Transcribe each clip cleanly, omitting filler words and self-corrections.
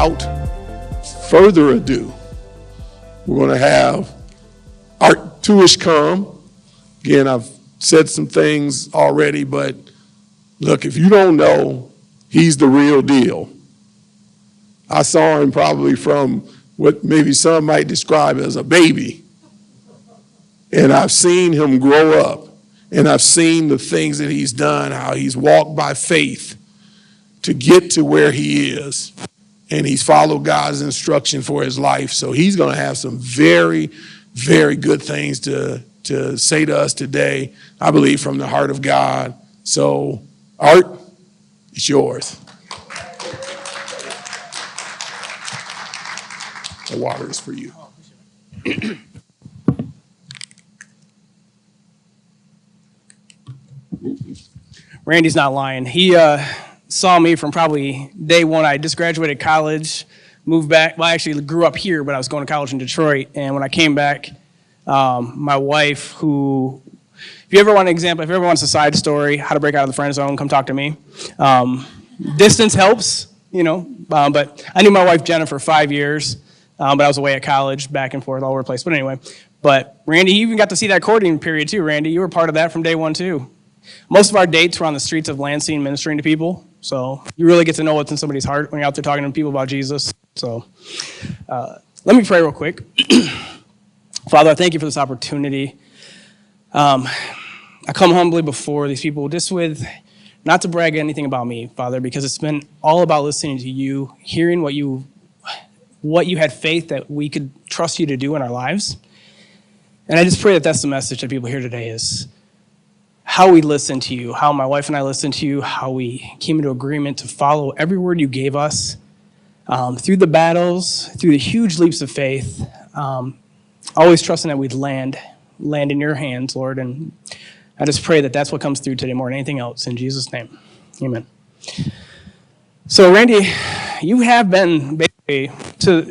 without further ado, we're going to have Theusch come. Again, I've said some things already, but look, if you don't know, he's the real deal. I saw him probably from what maybe some might describe as a baby. And I've seen him grow up, and I've seen the things that he's done, how he's walked by faith to get to where he is. And he's followed God's instruction for his life. So he's going to have some very, very good things to say to us today, I believe from the heart of God. So, Art, it's yours. The water is for you. Randy's not lying. He saw me from probably day one. I just graduated college, moved back. Well, I actually grew up here, but I was going to college in Detroit. And when I came back, my wife, who, if you ever want an example, if you ever want a side story, how to break out of the friend zone, come talk to me. Distance helps, but I knew my wife Jenna for 5 years, but I was away at college, back and forth, all over the place. But anyway, Randy, you even got to see that courting period too, Randy. You were part of that from day one too. Most of our dates were on the streets of Lansing ministering to people. So you really get to know what's in somebody's heart when you're out there talking to people about Jesus. So let me pray real quick. Father, I thank you for this opportunity. I come humbly before these people just with, not to brag anything about me, Father, because it's been all about listening to you, hearing what you had faith that we could trust you to do in our lives. And I just pray that that's the message that people hear today is how we listen to you, how my wife and I listen to you, how we came into agreement to follow every word you gave us through the battles, through the huge leaps of faith, always trusting that we'd land in your hands, Lord. And I just pray that that's what comes through today more than anything else. In Jesus' name, amen. So, Randy, you have been basically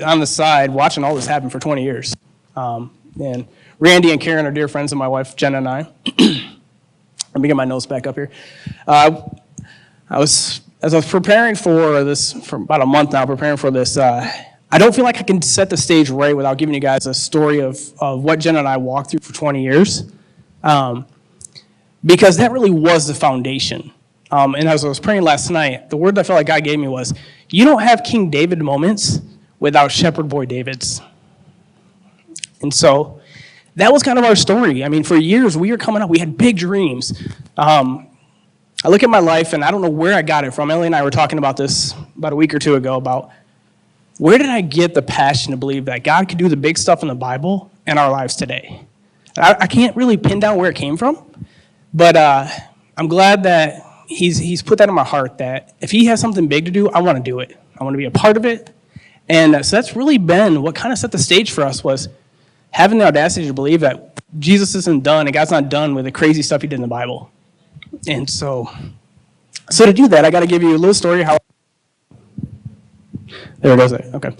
on the side watching all this happen for 20 years. And Randy and Karen are dear friends of my wife, Jenna, and I. Let me get my notes back up here. As I was preparing for this, for about a month now, preparing for this, I don't feel like I can set the stage right without giving you guys a story of what Jenna and I walked through for 20 years. Because that really was the foundation. And as I was praying last night, the word I felt like God gave me was, you don't have King David moments without Shepherd Boy Davids. And so that was kind of our story. I mean, for years, we were coming up. We had big dreams. I look at my life, and I don't know where I got it from. Ellie and I were talking about this about a week or two ago about where did I get the passion to believe that God could do the big stuff in the Bible in our lives today? I can't really pin down where it came from, but I'm glad that he's put that in my heart that if he has something big to do, I want to do it. I want to be a part of it. And so that's really been what kind of set the stage for us was having the audacity to believe that Jesus isn't done and God's not done with the crazy stuff he did in the Bible. And so to do that, I got to give you a little story how. There it goes. Okay.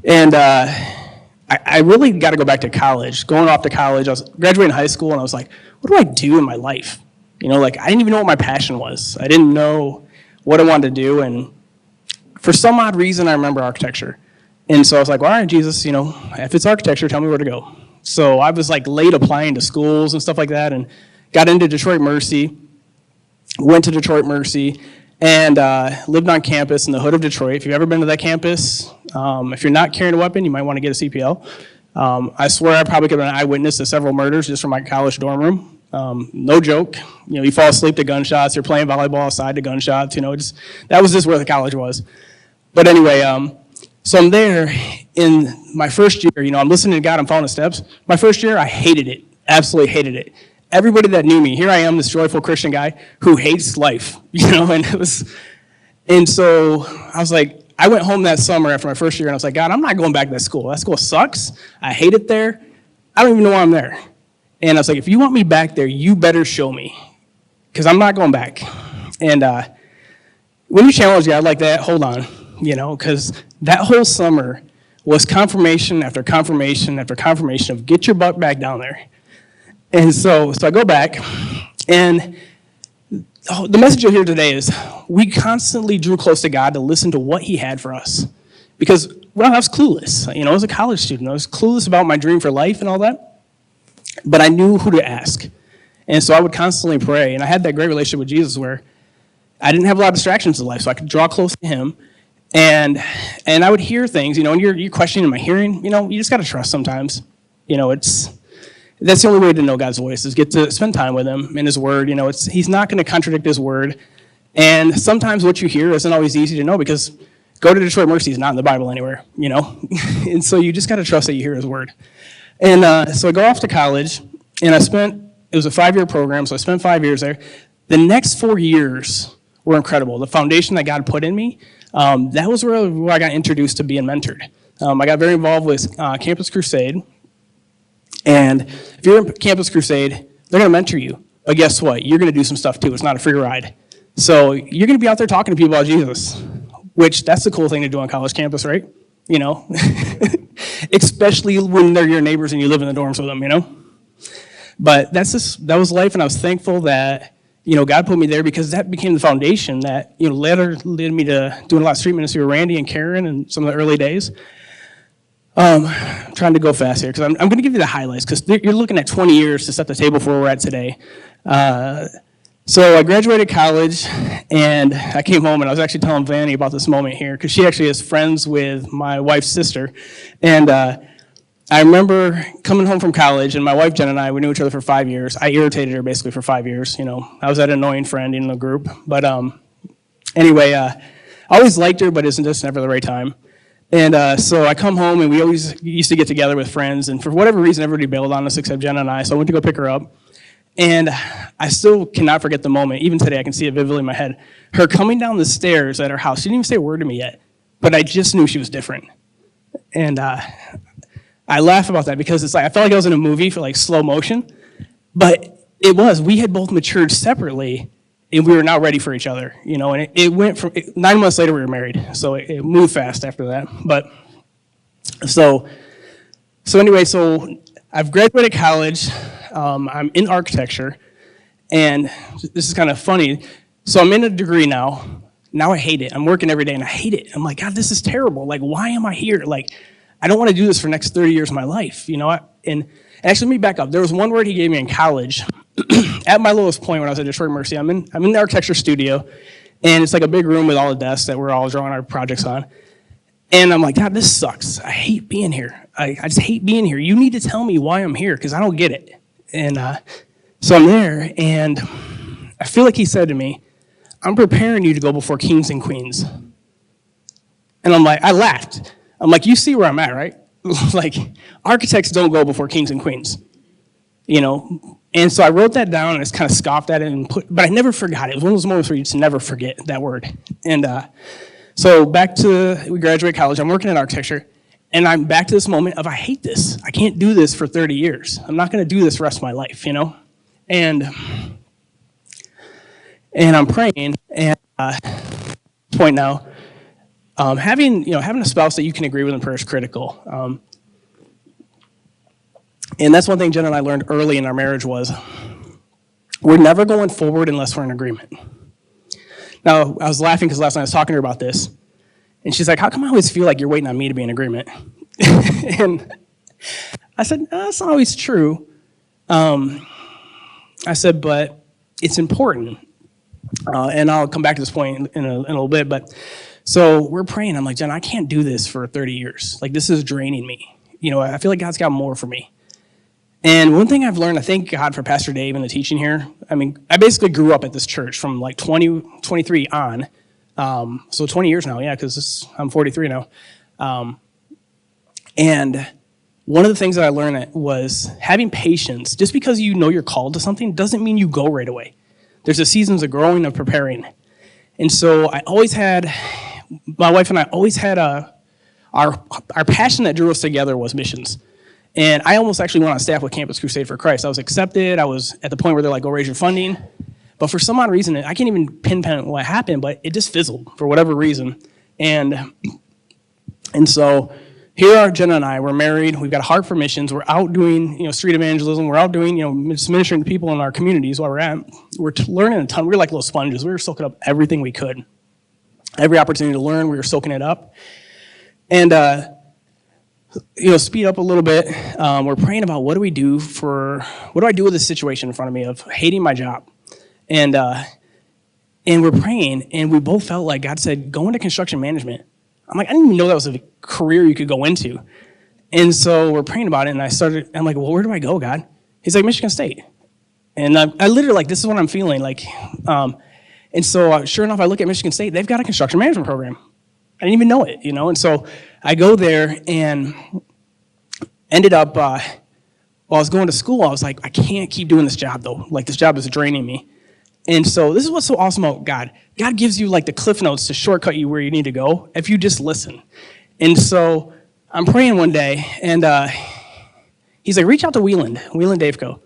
And I really got to go back to college. Going off to college, I was graduating high school, and I was like, what do I do in my life? I didn't even know what my passion was. I didn't know what I wanted to do, and for some odd reason, I remember architecture. And so I was like, well, all right, Jesus, if it's architecture, tell me where to go. So I was like late applying to schools and stuff like that, and got into Detroit Mercy, went to Detroit Mercy, and lived on campus in the hood of Detroit. If you've ever been to that campus, if you're not carrying a weapon, you might want to get a CPL. I swear I probably could have been an eyewitness to several murders just from my college dorm room. No joke. You fall asleep to gunshots. You're playing volleyball outside to gunshots. That was just where the college was. But anyway, so I'm there in my first year. I'm listening to God. I'm following the steps. My first year, I hated it. Absolutely hated it. Everybody that knew me, here I am, this joyful Christian guy who hates life. And so I was like, I went home that summer after my first year, and I was like, God, I'm not going back to that school. That school sucks. I hate it there. I don't even know why I'm there. And I was like, if you want me back there, you better show me, because I'm not going back. And when you challenge God like that, hold on, because that whole summer was confirmation after confirmation after confirmation of get your butt back down there. And so I go back, and the message you'll hear today is we constantly drew close to God to listen to what he had for us. Because, well, I was clueless. I was a college student. I was clueless about my dream for life and all that. But I knew who to ask. And so I would constantly pray. And I had that great relationship with Jesus where I didn't have a lot of distractions in life, so I could draw close to him. And I would hear things, and you're questioning my hearing, you just got to trust sometimes. That's the only way to know God's voice is get to spend time with him in his word. He's not going to contradict his word. And sometimes what you hear isn't always easy to know because go to Detroit Mercy is not in the Bible anywhere, And so you just got to trust that you hear his word. And so I go off to college, and it was a 5-year program, so I spent 5 years there. The next 4 years were incredible. The foundation that God put in me, that was where I got introduced to being mentored. I got very involved with Campus Crusade. And if you're in Campus Crusade, they're going to mentor you. But guess what? You're going to do some stuff too. It's not a free ride. So you're going to be out there talking to people about Jesus, which that's the cool thing to do on college campus, right? Especially when they're your neighbors and you live in the dorms with them, But that was life, and I was thankful that, God put me there because that became the foundation that, later led me to doing a lot of street ministry with Randy and Karen in some of the early days. I'm trying to go fast here because I'm going to give you the highlights because you're looking at 20 years to set the table for where we're at today. So I graduated college, and I came home, and I was actually telling Vanny about this moment here because she actually is friends with my wife's sister. And I remember coming home from college, and my wife, Jen, and I, we knew each other for 5 years. I irritated her basically for 5 years. I was that annoying friend in the group. But anyway, I always liked her, but it's just never the right time. And so I come home, and we always used to get together with friends. And for whatever reason, everybody bailed on us except Jen and I. So I went to go pick her up. And I still cannot forget the moment. Even today, I can see it vividly in my head. Her coming down the stairs at her house. She didn't even say a word to me yet. But I just knew she was different. And I laugh about that because it's like I felt like I was in a movie for like slow motion. But it was. We had both matured separately. And we were now ready for each other, and it went from 9 months later we were married, so it moved fast after that. But so anyway, so I've graduated college. I'm in architecture, and this is kind of funny. So I'm in a degree now. Now I hate it. I'm working every day, and I hate it. I'm like, God, this is terrible. Like, why am I here? Like, I don't want to do this for the next 30 years of my life, And actually, let me back up. There was one word he gave me in college. At my lowest point when I was at Detroit Mercy, I'm in the architecture studio, and it's like a big room with all the desks that we're all drawing our projects on. And I'm like, God, this sucks. I hate being here. I just hate being here. You need to tell me why I'm here because I don't get it. And so I'm there, and I feel like he said to me, I'm preparing you to go before kings and queens. And I'm like, I laughed. I'm like, you see where I'm at, right? Like, architects don't go before kings and queens, And so I wrote that down and I just kind of scoffed at it but I never forgot it. It was one of those moments where you just never forget that word. And so we graduate college. I'm working in architecture, and I'm back to this moment of I hate this. I can't do this for 30 years. I'm not going to do this the rest of my life, And I'm praying, and point now, having a spouse that you can agree with in prayer is critical. And that's one thing Jen and I learned early in our marriage was we're never going forward unless we're in agreement. Now, I was laughing because last night I was talking to her about this, and she's like, how come I always feel like you're waiting on me to be in agreement? And I said, no, that's not always true. I said, but it's important. And I'll come back to this point in a little bit. But so we're praying. I'm like, Jen, I can't do this for 30 years. Like, this is draining me. I feel like God's got more for me. And one thing I've learned, I thank God for Pastor Dave and the teaching here. I mean, I basically grew up at this church from like 23 on. So 20 years now, yeah, because I'm 43 now. And one of the things that I learned was having patience. Just because you know you're called to something doesn't mean you go right away. There's a seasons of growing and preparing. And so my wife and I always had our passion that drew us together was missions. And I almost actually went on staff with Campus Crusade for Christ. I was accepted. I was at the point where they're like, go raise your funding. But for some odd reason, I can't even pinpoint what happened, but it just fizzled for whatever reason. And so here are Jenna and I. We're married. We've got a heart for missions. We're out doing, street evangelism. We're out doing, ministering to people in our communities where we're at. We're learning a ton. We're like little sponges. We were soaking up everything we could. Every opportunity to learn, we were soaking it up. And, speed up a little bit. We're praying about what do I do with this situation in front of me of hating my job. And we're praying, and we both felt like God said, go into construction management. I'm like, I didn't even know that was a career you could go into. And so we're praying about it, and I'm like, well, where do I go, God? He's like, Michigan State. And I literally, like, this is what I'm feeling. Like, and so sure enough, I look at Michigan State. They've got a construction management program. I didn't even know it, And so I go there and ended up, while I was going to school, I was like, I can't keep doing this job, though. Like, this job is draining me. And so this is what's so awesome about God. God gives you, like, the cliff notes to shortcut you where you need to go if you just listen. And so I'm praying one day, and he's like, reach out to Wieland Daveco.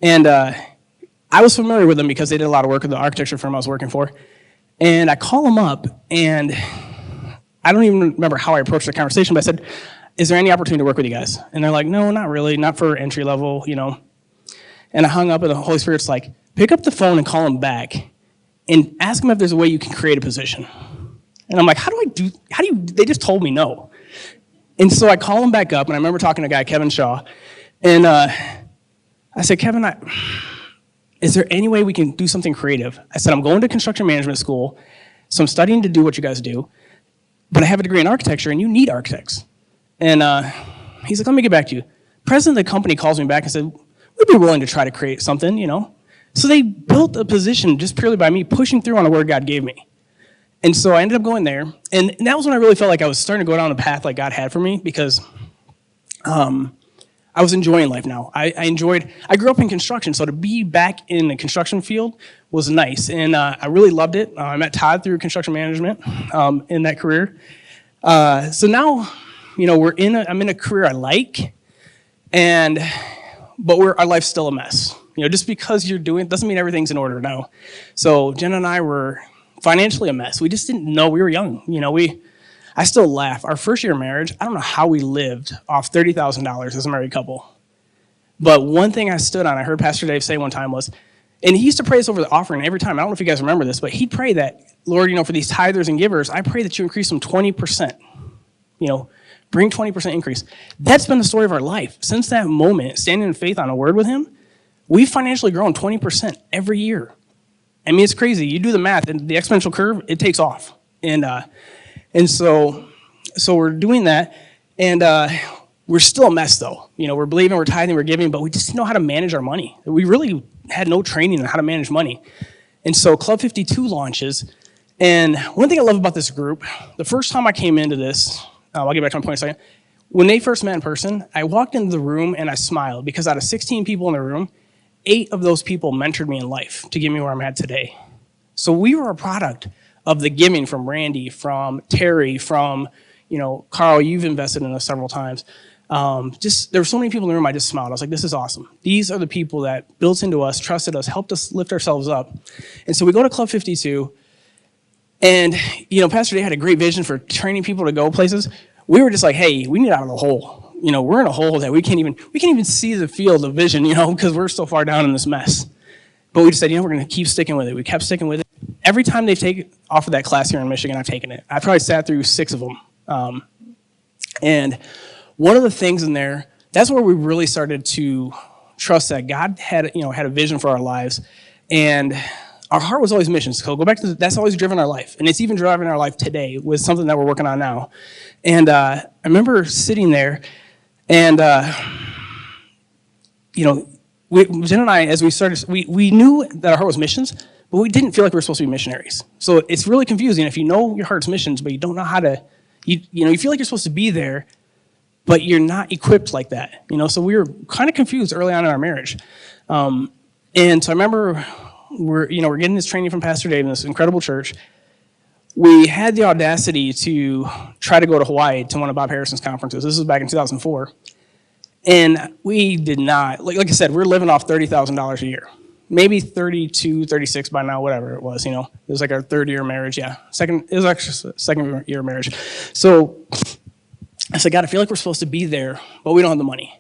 And I was familiar with them because they did a lot of work with the architecture firm I was working for. And I call them up, and I don't even remember how I approached the conversation, but I said, is there any opportunity to work with you guys? And they're like, no, not really, not for entry level, And I hung up, and the Holy Spirit's like, pick up the phone and call them back and ask them if there's a way you can create a position. And I'm like, they just told me no. And so I call him back up, and I remember talking to a guy, Kevin Shaw, and I said, Kevin, is there any way we can do something creative? I said, I'm going to construction management school, so I'm studying to do what you guys do, but I have a degree in architecture, and you need architects. And he's like, let me get back to you. President of the company calls me back and said, we'd be willing to try to create something, So they built a position just purely by me pushing through on the word God gave me. And so I ended up going there, and that was when I really felt like I was starting to go down the path like God had for me, because I was enjoying life now. I grew up in construction, so to be back in the construction field was nice, and I really loved it. I met Todd through construction management in that career. So now, I'm in a career I like, but our life's still a mess. Just because you're doing it doesn't mean everything's in order now. So Jenna and I were financially a mess. We just didn't know. We were young. I still laugh. Our first year of marriage, I don't know how we lived off $30,000 as a married couple. But one thing I stood on, I heard Pastor Dave say one time was, and he used to pray this over the offering every time. I don't know if you guys remember this, but he'd pray that, Lord, for these tithers and givers, I pray that you increase them 20%. Bring 20% increase. That's been the story of our life. Since that moment, standing in faith on a word with him, we've financially grown 20% every year. I mean, it's crazy. You do the math, and the exponential curve, it takes off. And so we're doing that, and we're still a mess, though. We're believing, we're tithing, we're giving, but we just didn't know how to manage our money. We really had no training on how to manage money. And so Club 52 launches, and one thing I love about this group, the first time I came into this, I'll get back to my point in a second, when they first met in person, I walked into the room and I smiled, because out of 16 people in the room, 8 of those people mentored me in life to get me where I'm at today. So we were a product of the giving from Randy, from Terry, from, Carl, you've invested in us several times. There were so many people in the room, I just smiled. I was like, this is awesome. These are the people that built into us, trusted us, helped us lift ourselves up. And so we go to Club 52, and, Pastor Dave had a great vision for training people to go places. We were just like, hey, we need out of the hole. We're in a hole that we can't even see the field of vision, because we're so far down in this mess. But we just said, we're going to keep sticking with it. We kept sticking with it. Every time they've offered that class here in Michigan, I've taken it. I probably sat through 6 of them. And one of the things in there, that's where we really started to trust that God had a vision for our lives. And our heart was always missions. So go back to that's always driven our life. And it's even driving our life today with something that we're working on now. And I remember sitting there, and Jen and I, as we started, we knew that our heart was missions, but we didn't feel like we were supposed to be missionaries. So it's really confusing if you know your heart's missions, but you don't know how to, you feel like you're supposed to be there, but you're not equipped like that. So we were kind of confused early on in our marriage. And so I remember we're getting this training from Pastor Dave in this incredible church. We had the audacity to try to go to Hawaii to one of Bob Harrison's conferences. This was back in 2004. And we did not, like I said, we're living off $30,000 a year. Maybe 32, 36 by now, whatever it was, It was like our 3rd year of marriage, yeah. It was actually 2nd year of marriage. So I said, God, I feel like we're supposed to be there, but we don't have the money.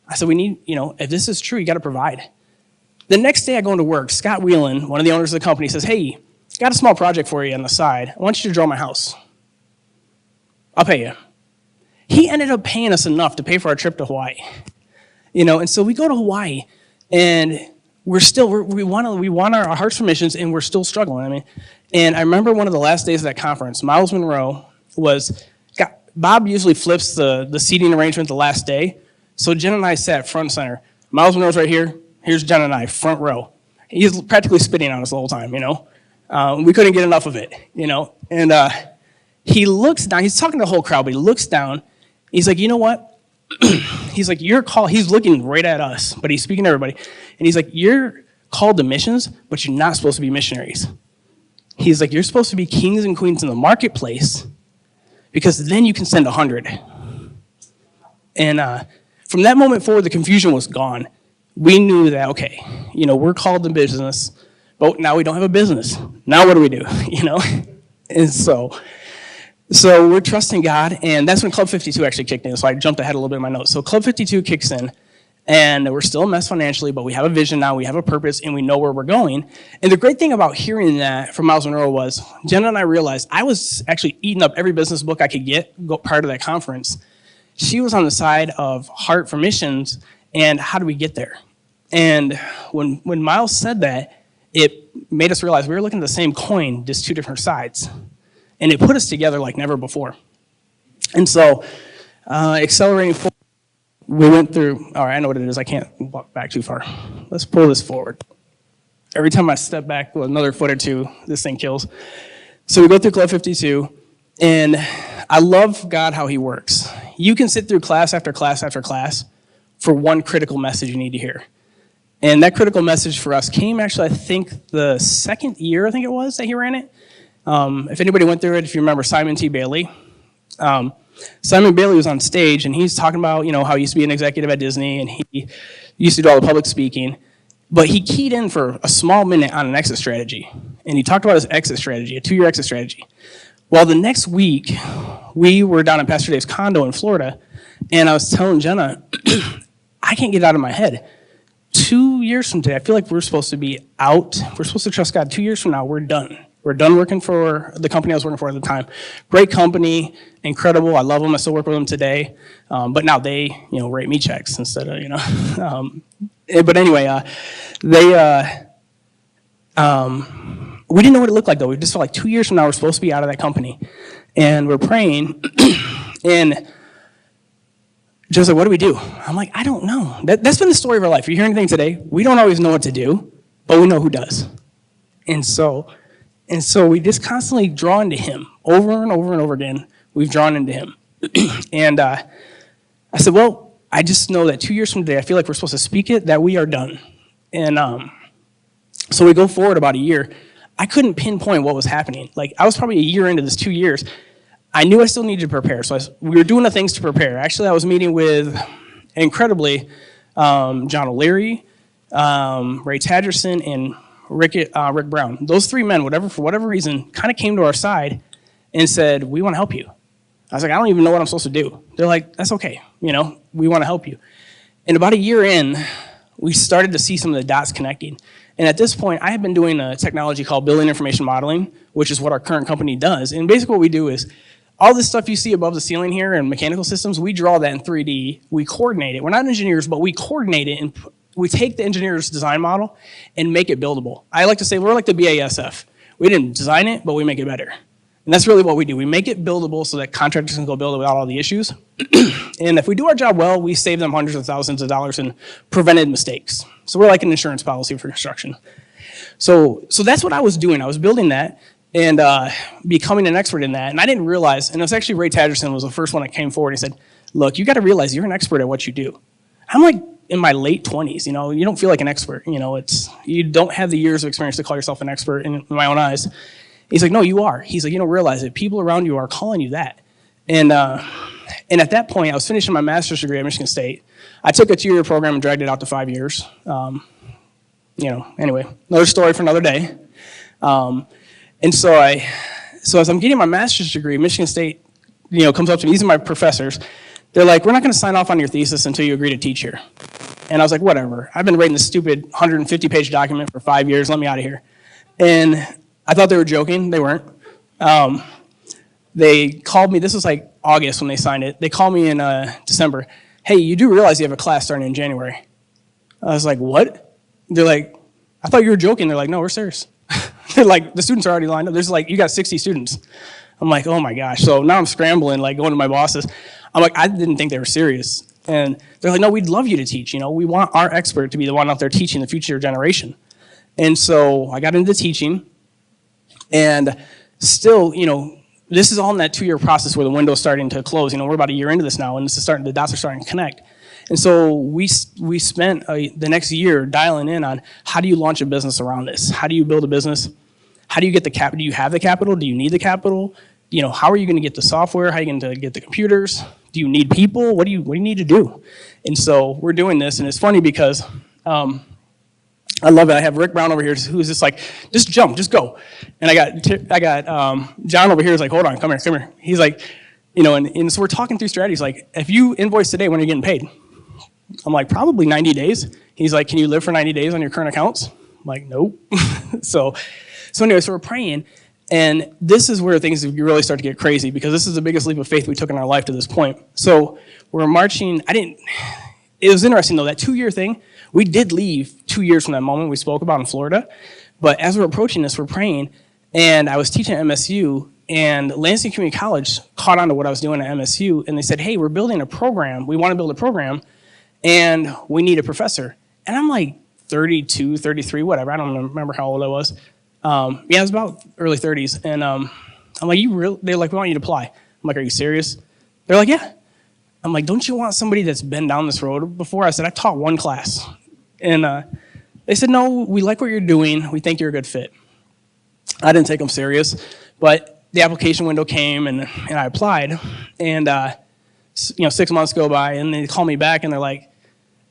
I said, we need, if this is true, you got to provide. The next day I go into work, Scott Whelan, one of the owners of the company, says, hey, got a small project for you on the side. I want you to draw my house. I'll pay you. He ended up paying us enough to pay for our trip to Hawaii. And so we go to Hawaii, and we want our hearts for missions, and we're still struggling. And I remember one of the last days of that conference, Miles Monroe Bob usually flips the seating arrangement the last day, so Jen and I sat front and center. Miles Monroe's right here. Here's Jen and I, front row. He's practically spitting on us the whole time, We couldn't get enough of it, And he looks down. He's talking to the whole crowd, but he looks down. He's like, you know what? He's like, you're called. He's looking right at us, but he's speaking to everybody. And he's like, you're called to missions, but you're not supposed to be missionaries. He's like, you're supposed to be kings and queens in the marketplace, because then you can send 100. And from that moment forward, the confusion was gone. We knew that, okay, we're called to business, but now we don't have a business. Now what do we do, And so we're trusting God, and that's when Club 52 actually kicked in. So I jumped ahead a little bit in my notes. So Club 52 kicks in, and we're still a mess financially, but we have a vision now, we have a purpose, and we know where we're going. And the great thing about hearing that from Miles Monroe was, Jenna and I realized I was actually eating up every business book I could get prior to that conference. She was on the side of heart for missions, and how do we get there? And when Miles said that, it made us realize we were looking at the same coin, just two different sides. And it put us together like never before. And so, accelerating forward, we went through, all right, I know what it is. I can't walk back too far. Let's pull this forward. Every time I step back another foot or two, this thing kills. So we go through Club 52, and I love God how he works. You can sit through class after class after class for one critical message you need to hear. And that critical message for us came actually, I think, the second year, I think it was, that he ran it. If anybody went through it, if you remember Simon T. Bailey. Simon Bailey was on stage, and he's talking about, how he used to be an executive at Disney, and he used to do all the public speaking. But he keyed in for a small minute on an exit strategy. And he talked about his exit strategy, a 2-year exit strategy. Well, the next week, we were down at Pastor Dave's condo in Florida, and I was telling Jenna, I can't get it out of my head. 2 years from today, I feel like we're supposed to be out. We're supposed to trust God. 2 years from now, we're done. We're done working for the company I was working for at the time. Great company, incredible. I love them. I still work with them today. But now they, write me checks instead of, But anyway, we didn't know what it looked like, though. We just felt like 2 years from now, we're supposed to be out of that company. And we're praying, and just like, what do we do? I'm like, I don't know. That's been the story of our life. If you hear anything today, we don't always know what to do, but we know who does. And so we just constantly draw into him over and over and over again. We've drawn into him. And I said, well, I just know that 2 years from today, I feel like we're supposed to speak it, that we are done. And so we go forward about a year. I couldn't pinpoint what was happening. Like, I was probably a year into this 2 years. I knew I still needed to prepare. So we were doing the things to prepare. Actually, I was meeting with, incredibly, John O'Leary, Ray Tadgerson, and Rick Brown. Those three men, for whatever reason, kind of came to our side and said, we want to help you. I was like, I don't even know what I'm supposed to do. They're like, that's okay. We want to help you. And about a year in, we started to see some of the dots connecting. And at this point, I had been doing a technology called building information modeling, which is what our current company does. And basically what we do is, all this stuff you see above the ceiling here in mechanical systems, we draw that in 3D. We coordinate it. We're not engineers, but we coordinate it, and we take the engineer's design model and make it buildable. I like to say we're like the BASF. We didn't design it, but we make it better. And that's really what we do. We make it buildable so that contractors can go build it without all the issues. And if we do our job well, we save them hundreds of thousands of dollars in prevented mistakes. So we're like an insurance policy for construction. So that's what I was doing. I was building that and becoming an expert in that. And I didn't realize, and it was actually Ray Tadgerson was the first one that came forward. He said, look, you got to realize you're an expert at what you do. I'm like in my late 20s, you don't feel like an expert. You don't have the years of experience to call yourself an expert in my own eyes. He's like, no, you are. He's like, you don't realize it. People around you are calling you that. And at that point, I was finishing my master's degree at Michigan State. I took a 2-year program and dragged it out to 5 years. Anyway, another story for another day. And so as I'm getting my master's degree, Michigan State, comes up to me. These are my professors. They're like, we're not going to sign off on your thesis until you agree to teach here. And I was like, whatever. I've been writing this stupid 150-page document for 5 years. Let me out of here. And I thought they were joking. They weren't. they called me, this was like August when they signed it. They called me in December. Hey, you do realize you have a class starting in January. I was like, what? They're like, I thought you were joking. They're like, no, we're serious. They're like, the students are already lined up. There's like, you got 60 students. I'm like, oh my gosh. So now I'm scrambling, like going to my bosses. I'm like, I didn't think they were serious. And they're like, no, we'd love you to teach. You know, we want our expert to be the one out there teaching the future generation. And so I got into teaching, and still, you know, this is all in that 2-year process where the window's starting to close. You know, we're about a year into this now, and the dots are starting to connect. And so we spent the next year dialing in on how do you launch a business around this? How do you build a business? How do you get the capital? Do you have the capital? Do you need the capital? You know, how are you going to get the software? How are you going to get the computers? Do you need people? What do you need to do? And so we're doing this, and it's funny because I love it. I have Rick Brown over here who's just like, just jump, just go. And I got John over here who's like, hold on, come here. He's like, you know, and so we're talking through strategies. Like, if you invoice today, when are you getting paid? I'm like, probably 90 days. He's like, can you live for 90 days on your current accounts? I'm like, nope. So anyway, so we're praying. And this is where things really start to get crazy, because this is the biggest leap of faith we took in our life to this point. So we're marching. It was interesting, though, that 2-year thing, we did leave 2 years from that moment we spoke about in Florida. But as we're approaching this, we're praying. And I was teaching at MSU, and Lansing Community College caught on to what I was doing at MSU. And they said, hey, we're building a program. We want to build a program, and we need a professor. And I'm like 32, 33, whatever. I don't remember how old I was. Yeah, it was about early 30s. And I'm like, they're like, we want you to apply. I'm like, are you serious? They're like, yeah. I'm like, don't you want somebody that's been down this road before? I said, I taught one class. And they said, no, we like what you're doing. We think you're a good fit. I didn't take them serious. But the application window came, and I applied. And, 6 months go by, and they call me back, and they're like,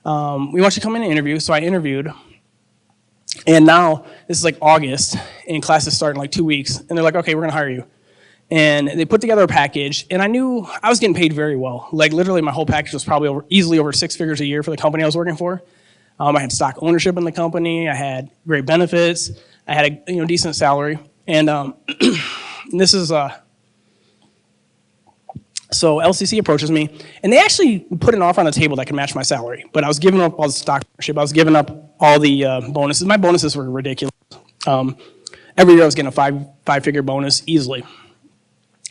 we want you to come in and interview. So I interviewed. And now, this is like August, and classes start in like 2 weeks. And they're like, okay, we're going to hire you. And they put together a package, and I knew I was getting paid very well. Like, literally, my whole package was probably easily over 6 figures a year for the company I was working for. I had stock ownership in the company. I had great benefits. I had a decent salary. And this is so LCC approaches me, and they actually put an offer on the table that could match my salary. But I was giving up all the stock ownership. I was giving up all the bonuses. My bonuses were ridiculous. Every year I was getting a five-figure bonus easily.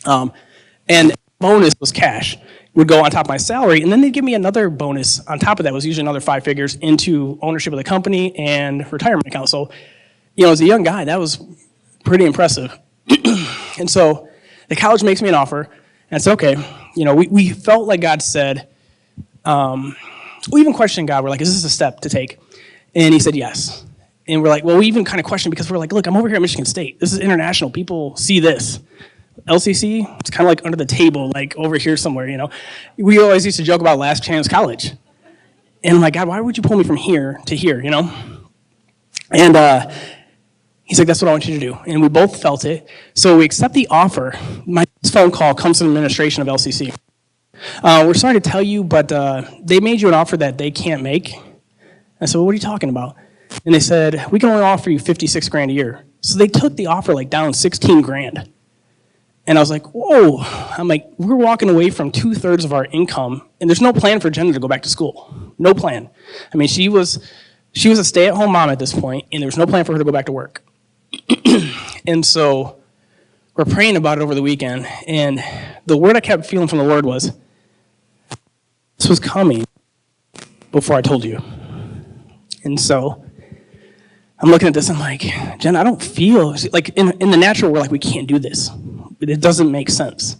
And bonus was cash. Would go on top of my salary, and then they'd give me another bonus on top of that. It was usually another 5 figures into ownership of the company and retirement account. So, as a young guy, that was pretty impressive. And so the college makes me an offer, and it's okay. We felt like God said, we even questioned God. We're like, is this a step to take? And he said yes. And we're like, well, we even kind of questioned, because we're like, look, I'm over here at Michigan State. This is international. People see this. LCC, it's kind of like under the table, like over here somewhere, We always used to joke about Last Chance College. And I'm like, God, why would you pull me from here to here, And he's like, that's what I want you to do. And we both felt it. So we accept the offer. My phone call comes from the administration of LCC. We're sorry to tell you, but they made you an offer that they can't make. I said, well, what are you talking about? And they said, we can only offer you $56,000 a year. So they took the offer down $16,000. And I was like, whoa. I'm like, we're walking away from 2/3 of our income, and there's no plan for Jenna to go back to school. No plan. I mean, she was a stay-at-home mom at this point, and there was no plan for her to go back to work. And so we're praying about it over the weekend, and the word I kept feeling from the Lord was, this was coming before I told you. And so I'm looking at this, I'm like, Jen, I don't feel, like in the natural, we're like, we can't do this. It doesn't make sense.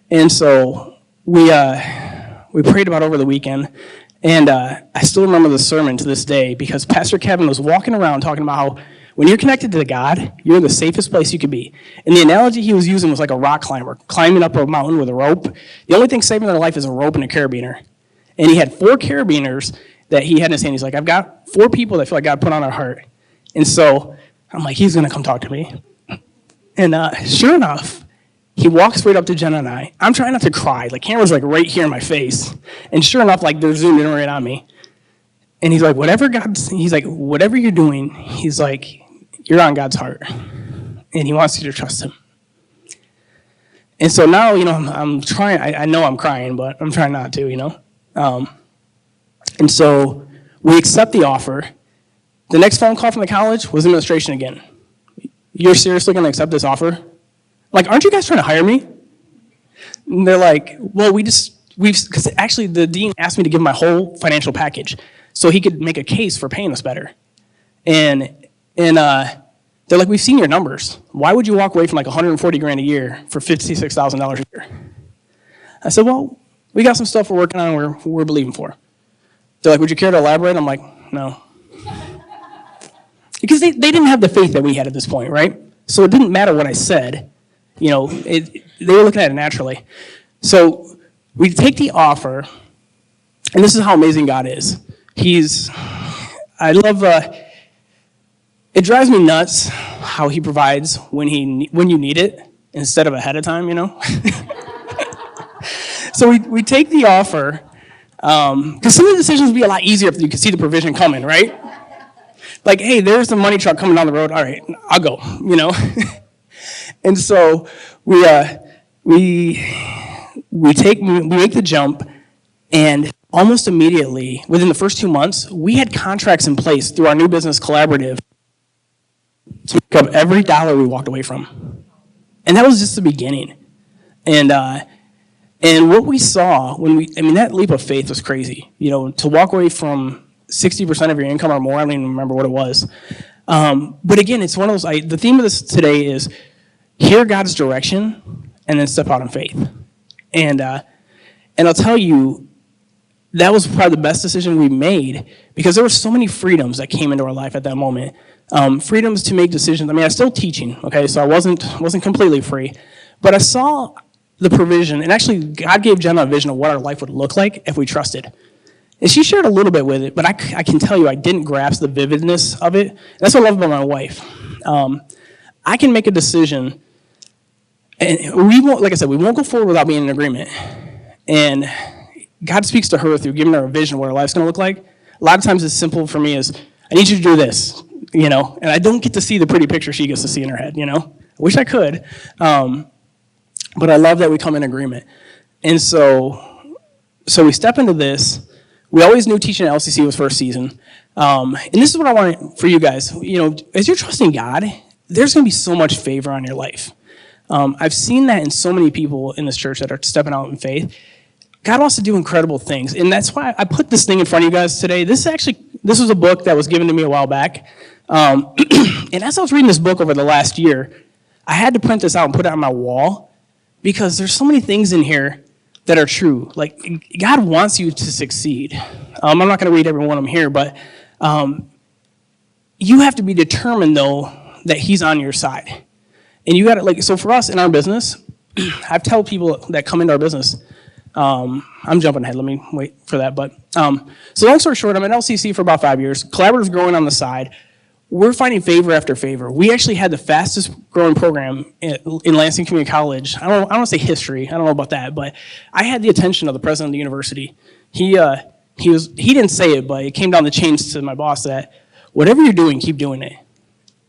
And so we prayed about it over the weekend, and I still remember the sermon to this day, because Pastor Kevin was walking around talking about how when you're connected to God, you're in the safest place you could be. And the analogy he was using was like a rock climber climbing up a mountain with a rope. The only thing saving their life is a rope and a carabiner. And he had 4 carabiners that he had in his hand. He's like, I've got 4 people that feel like God put on our heart. And so I'm like, he's going to come talk to me. And sure enough, he walks right up to Jenna and I. I'm trying not to cry. The camera's right here in my face. And sure enough, they're zoomed in right on me. And he's like, whatever you're doing, he's like, you're on God's heart. And he wants you to trust him. And so now, I'm trying, I know I'm crying, but I'm trying not to. And so we accept the offer. The next phone call from the college was administration again. You're seriously going to accept this offer? Like, aren't you guys trying to hire me? And they're like, well, because actually the dean asked me to give him my whole financial package so he could make a case for paying us better. And they're like, we've seen your numbers. Why would you walk away from like $140,000 a year for $56,000 a year? I said, well, we got some stuff we're working on we're believing for. They're like, would you care to elaborate? I'm like, no. Because they didn't have the faith that we had at this point, right? So it didn't matter what I said. They were looking at it naturally. So we take the offer, and this is how amazing God is. It drives me nuts how he provides when you need it instead of ahead of time, So we take the offer, because some of the decisions would be a lot easier if you could see the provision coming, right? Like, hey, there's the money truck coming down the road. All right, I'll go, And so we make the jump, and almost immediately, within the first 2 months, we had contracts in place through our new business collaborative to pick up every dollar we walked away from. And that was just the beginning. And what we saw that leap of faith was crazy. To walk away from 60% of your income or more, I don't even remember what it was. But again, it's one of those, the theme of this today is hear God's direction and then step out in faith. And I'll tell you, that was probably the best decision we made because there were so many freedoms that came into our life at that moment. Freedoms to make decisions. I was still teaching, okay, so I wasn't completely free. But I saw the provision, and actually God gave Jenna a vision of what our life would look like if we trusted. And she shared a little bit with it, but I can tell you I didn't grasp the vividness of it. That's what I love about my wife. I can make a decision, and we won't, like I said, we won't go forward without being in agreement. And God speaks to her through giving her a vision of what her life's going to look like. A lot of times it's simple for me is, I need you to do this, and I don't get to see the pretty picture she gets to see in her head, I wish I could, but I love that we come in agreement. And so we step into this. We always knew teaching at LCC was first season, and this is what I want for you guys. As you're trusting God, there's going to be so much favor on your life. I've seen that in so many people in this church that are stepping out in faith. God wants to do incredible things, and that's why I put this thing in front of you guys today. This was a book that was given to me a while back, and as I was reading this book over the last year, I had to print this out and put it on my wall because there's so many things in here that are true. Like, God wants you to succeed. I'm not going to read every one of them here, but you have to be determined, though, that he's on your side. And you got to, so for us in our business, I've told people that come into our business, I'm jumping ahead. Let me wait for that. But so long story short, I'm at LCC for about 5 years. Collaborative's growing on the side. We're finding favor after favor. We actually had the fastest growing program in Lansing Community College. I don't want to say history. I don't know about that, but I had the attention of the president of the university. He didn't say it, but it came down the chains to my boss that whatever you're doing, keep doing it.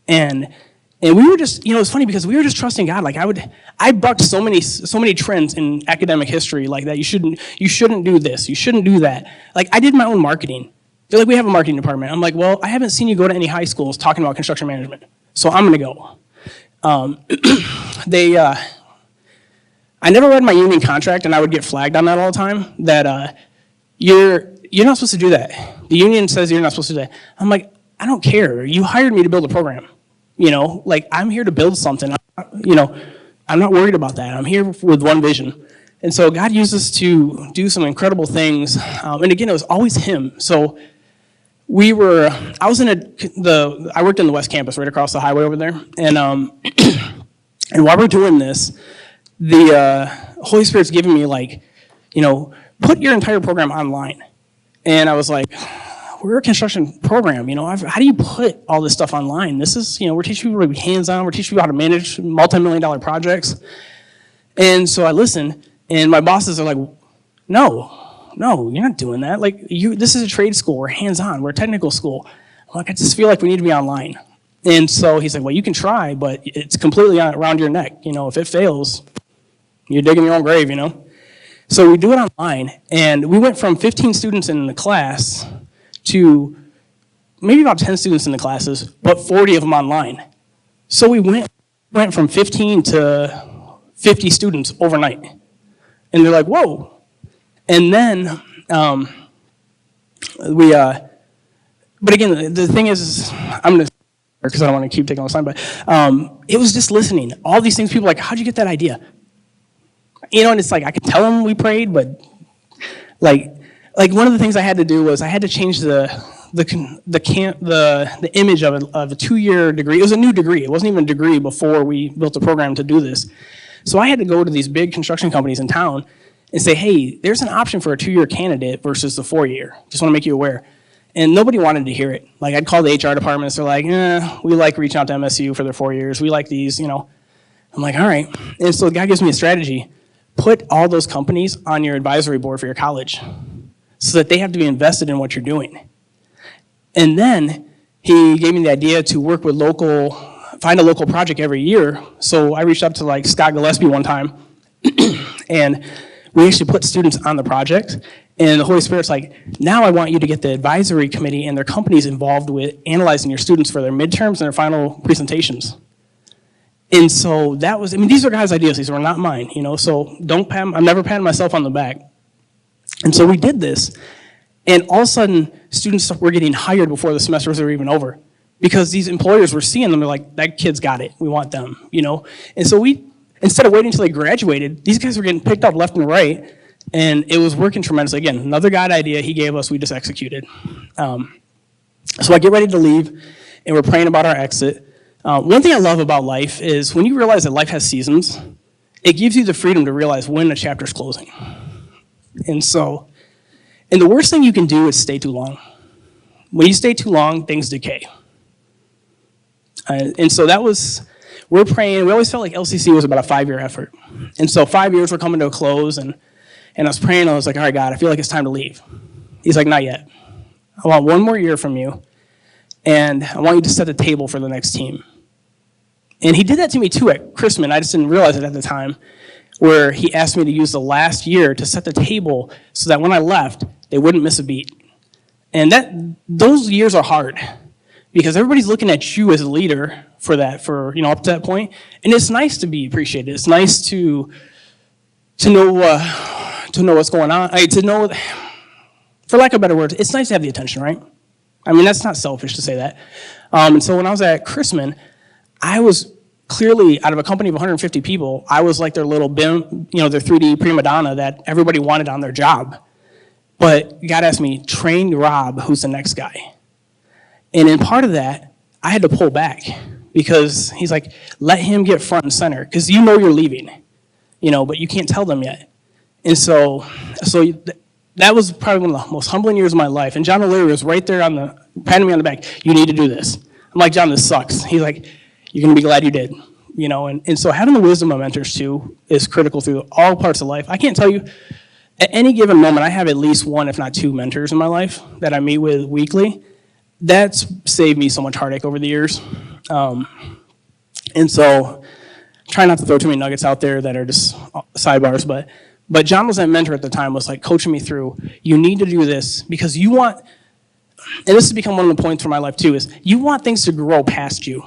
And we were just, it's funny because we were just trusting God. Like I bucked so many trends in academic history like that. You shouldn't do this. You shouldn't do that. Like I did my own marketing. They're like, we have a marketing department. I'm like, well, I haven't seen you go to any high schools talking about construction management, so I'm gonna go. I never read my union contract, and I would get flagged on that all the time. That you're not supposed to do that. The union says you're not supposed to do that. I'm like, I don't care. You hired me to build a program. I'm here to build something. I'm not worried about that. I'm here with one vision. And so God used us to do some incredible things. And again, it was always him. So I worked in the West Campus right across the highway over there. And and while we're doing this, the Holy Spirit's giving me put your entire program online. And I was like, we're a construction program, how do you put all this stuff online? This is, we're teaching people to be hands-on, we're teaching people how to manage multi-million-dollar projects. And so I listened, and my bosses are like, no, you're not doing that. This is a trade school, we're hands-on, we're a technical school. I'm like, I just feel like we need to be online. And so he's like, well, you can try, but it's completely around your neck. If it fails, You're digging your own grave, you know? So we do it online, and we went from 15 students in the class to maybe about 10 students in the classes, but 40 of them online. So we went from 15 to 50 students overnight. And they're like, whoa. And then but again, the thing is, I'm going to, because I don't want to keep taking all the time, but it was just listening. All these things, people are like, how'd you get that idea? You know, and it's like, I could tell them we prayed, but like one of the things I had to do was I had to change the image of a 2-year degree. It was a new degree. It wasn't even a degree before we built a program to do this. So I had to go to these big construction companies in town and say, hey, there's an option for a 2-year candidate versus the 4-year. Just want to make you aware. And nobody wanted to hear it. Like, I'd call the HR departments. They're like, we like reaching out to MSU for their 4 years. We like these, you know. I'm like, all right. And so the guy gives me a strategy. Put all those companies on your advisory board for your college so that they have to be invested in what you're doing. And then he gave me the idea to work with find a local project every year. So I reached out to like Scott Gillespie one time, and we actually put students on the project. And the Holy Spirit's like, now I want you to get the advisory committee and their companies involved with analyzing your students for their midterms and their final presentations. And so that was, I mean, these are guys' ideas. These were not mine, you know, so I'm never patting myself on the back. And so we did this. And all of a sudden, students were getting hired before the semesters were even over because these employers were seeing them. They're like, that kid's got it. We want them, you know. And so instead of waiting until they graduated, these guys were getting picked up left and right. And it was working tremendously. Again, another God idea he gave us, we just executed. So I get ready to leave, and we're praying about our exit. One thing I love about life is when you realize that life has seasons, it gives you the freedom to realize when a chapter's closing. And the worst thing you can do is stay too long. When you stay too long, things decay. And so we're praying. We always felt like LCC was about a 5-year effort. And so 5 years were coming to a close, and I was praying. I was like, all right, God, I feel like it's time to leave. He's like, not yet. I want 1 more year from you, and I want you to set the table for the next team. And he did that to me too at Chrisman. I just didn't realize it at the time, where he asked me to use the last year to set the table so that when I left, they wouldn't miss a beat. And those years are hard because everybody's looking at you as a leader for up to that point. And it's nice to be appreciated. It's nice to know what's going on. To know, for lack of better words, it's nice to have the attention, right? I mean, that's not selfish to say that. And so when I was at Chrisman, I was clearly, out of a company of 150 people, I was like their little BIM, their 3D prima donna that everybody wanted on their job. But God asked me, train Rob, who's the next guy. And in part of that, I had to pull back because he's like, let him get front and center because you're leaving, but you can't tell them yet. And so that was probably one of the most humbling years of my life. And John O'Leary was right there patting me on the back. You need to do this. I'm like, John, this sucks. He's like, you're going to be glad you did. And so having the wisdom of mentors too is critical through all parts of life. I can't tell you, at any given moment, I have at least 1, if not 2 mentors in my life that I meet with weekly. That's saved me so much heartache over the years. And so try not to throw too many nuggets out there that are just sidebars, but John was that mentor at the time, was like coaching me through, you need to do this because you want, and this has become one of the points for my life too, is you want things to grow past you.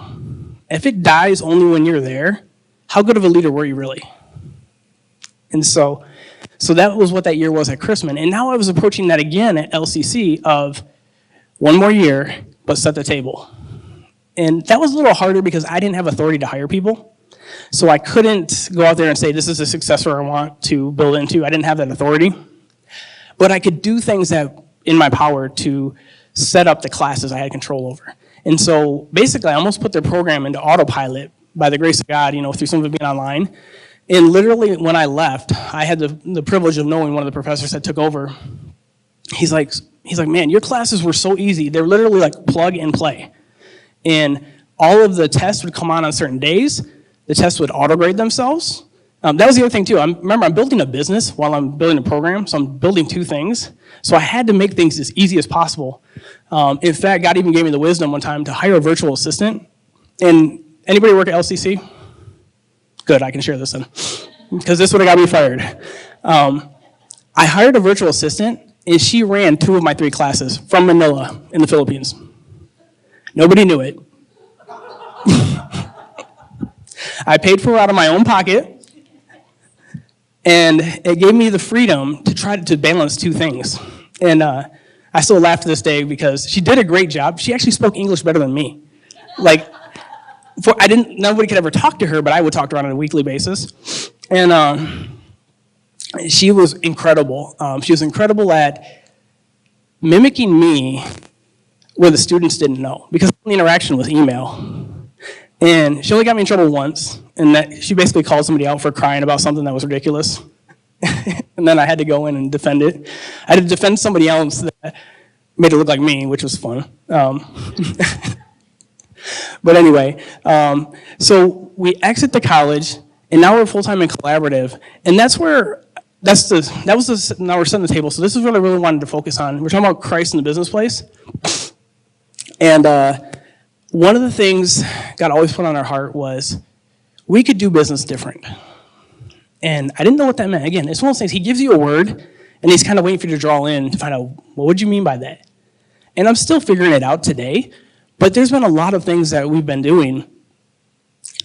If it dies only when you're there, how good of a leader were you really? And so that was what that year was at Chrisman. And now I was approaching that again at LCC of 1 more year, but set the table. And that was a little harder because I didn't have authority to hire people. So I couldn't go out there and say, this is a successor I want to build into. I didn't have that authority. But I could do things that in my power to set up the classes I had control over. And so basically I almost put their program into autopilot by the grace of God, through some of it being online. And literally when I left, I had the privilege of knowing one of the professors that took over. He's like, man, your classes were so easy. They're literally like plug and play. And all of the tests would come on certain days. The tests would auto-grade themselves. That was the other thing too. Remember, I'm building a business while I'm building a program, so I'm building 2 things. So I had to make things as easy as possible. In fact, God even gave me the wisdom one time to hire a virtual assistant. And anybody work at LCC? Good, I can share this then. because this would have got me fired. I hired a virtual assistant, and she ran 2 of my 3 classes from Manila in the Philippines. Nobody knew it. I paid for her out of my own pocket, and it gave me the freedom to try to balance 2 things. And I still laugh to this day because she did a great job. She actually spoke English better than me. Like, nobody could ever talk to her, but I would talk to her on a weekly basis. And she was incredible. She was incredible at mimicking me where the students didn't know, because the interaction was email. And she only got me in trouble once, and that she basically called somebody out for crying about something that was ridiculous. And then I had to go in and defend it. I had to defend somebody else that made it look like me, which was fun. But anyway, so we exit the college, and now we're full-time and collaborative, and now we're setting the table. So this is what I really wanted to focus on. We're talking about Christ in the business place. And one of the things God always put on our heart was we could do business different. And I didn't know what that meant. Again, it's one of those things, he gives you a word, and he's kind of waiting for you to draw in to find out, what would you mean by that? And I'm still figuring it out today, but there's been a lot of things that we've been doing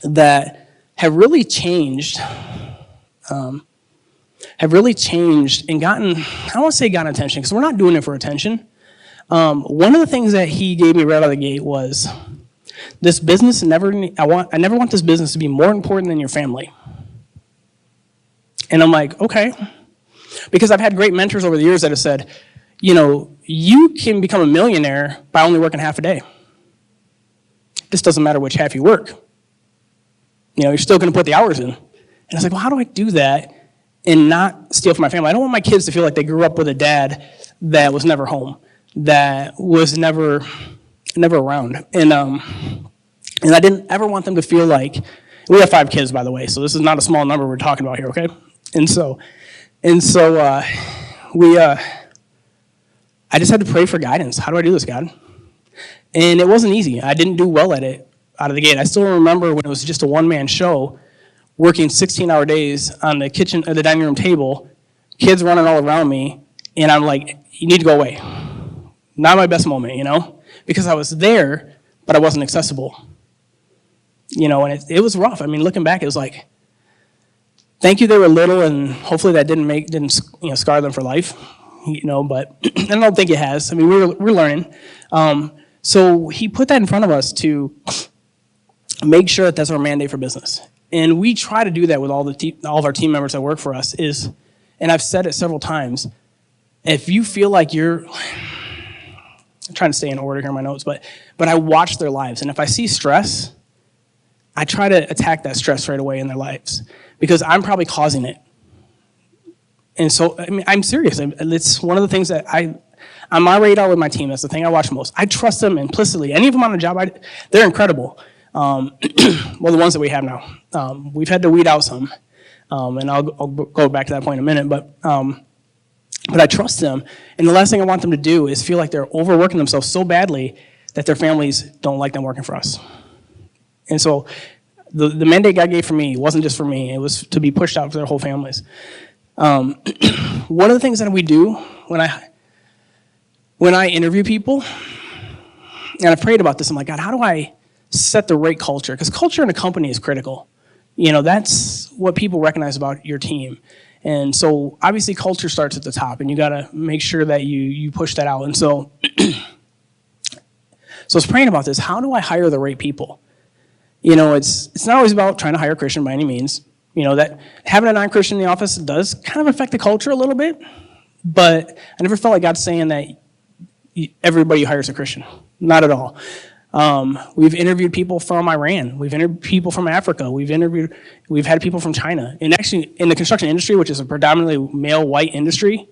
that have really changed, and gotten, I don't want to say gotten attention, because we're not doing it for attention. One of the things that he gave me right out of the gate was, this business I never want this business to be more important than your family. And I'm like, okay. Because I've had great mentors over the years that have said, you can become a millionaire by only working half a day. This doesn't matter which half you work. You're still going to put the hours in. And I was like, well, how do I do that and not steal from my family? I don't want my kids to feel like they grew up with a dad that was never home, that was never around. And I didn't ever want them to feel like, we have 5 kids, by the way, so this is not a small number we're talking about here, okay? And so I just had to pray for guidance. How do I do this, God? And it wasn't easy. I didn't do well at it out of the gate. I still remember when it was just a one-man show, working 16-hour days on the kitchen, or the dining room table, kids running all around me, and I'm like, you need to go away. Not my best moment, because I was there, but I wasn't accessible. And it was rough. I mean, looking back, it was like, thank you they were little, and hopefully that didn't scar them for life, but I don't think it has. I mean, we're learning. So he put that in front of us to make sure that that's our mandate for business. And we try to do that with all of our team members that work for us and I've said it several times, if you feel like I'm trying to stay in order here in my notes, but I watch their lives, and if I see stress, I try to attack that stress right away in their lives, because I'm probably causing it. And so, I mean, I'm serious. It's one of the things that on my radar with my team, that's the thing I watch most. I trust them implicitly. Any of them on the job, they're incredible. Well, the ones that we have now. We've had to weed out some, and I'll go back to that point in a minute, but I trust them, and the last thing I want them to do is feel like they're overworking themselves so badly that their families don't like them working for us. And so the mandate God gave for me wasn't just for me, it was to be pushed out for their whole families. One of the things that we do when I interview people, and I've prayed about this, I'm like, God, how do I set the right culture? Because culture in a company is critical. That's what people recognize about your team. And so obviously culture starts at the top, and you got to make sure that you push that out. And so I was praying about this. How do I hire the right people? It's not always about trying to hire a Christian by any means. That having a non-Christian in the office does kind of affect the culture a little bit, but I never felt like God saying that everybody hires a Christian. Not at all. We've interviewed people from Iran. We've interviewed people from Africa. We've had people from China. And actually, in the construction industry, which is a predominantly male white industry,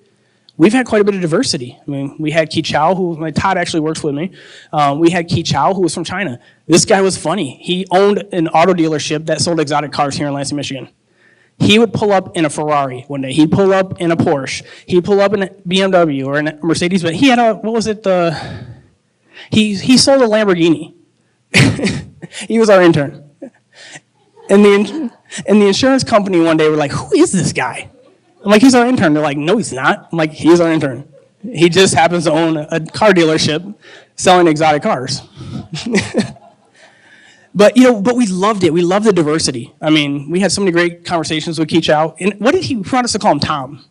we've had quite a bit of diversity. I mean, we had Ki Chow, Todd actually works with me. We had Ki Chow, who was from China. This guy was funny. He owned an auto dealership that sold exotic cars here in Lansing, Michigan. He would pull up in a Ferrari one day. He'd pull up in a Porsche. He'd pull up in a BMW or a Mercedes. But he had he sold a Lamborghini. He was our intern. And And the insurance company one day were like, who is this guy? I'm like, he's our intern. They're like, no, he's not. I'm like, he's our intern. He just happens to own a car dealership selling exotic cars. But we loved it. We loved the diversity. I mean, we had so many great conversations with Keach Chow. And what did he want us to call him? Tom.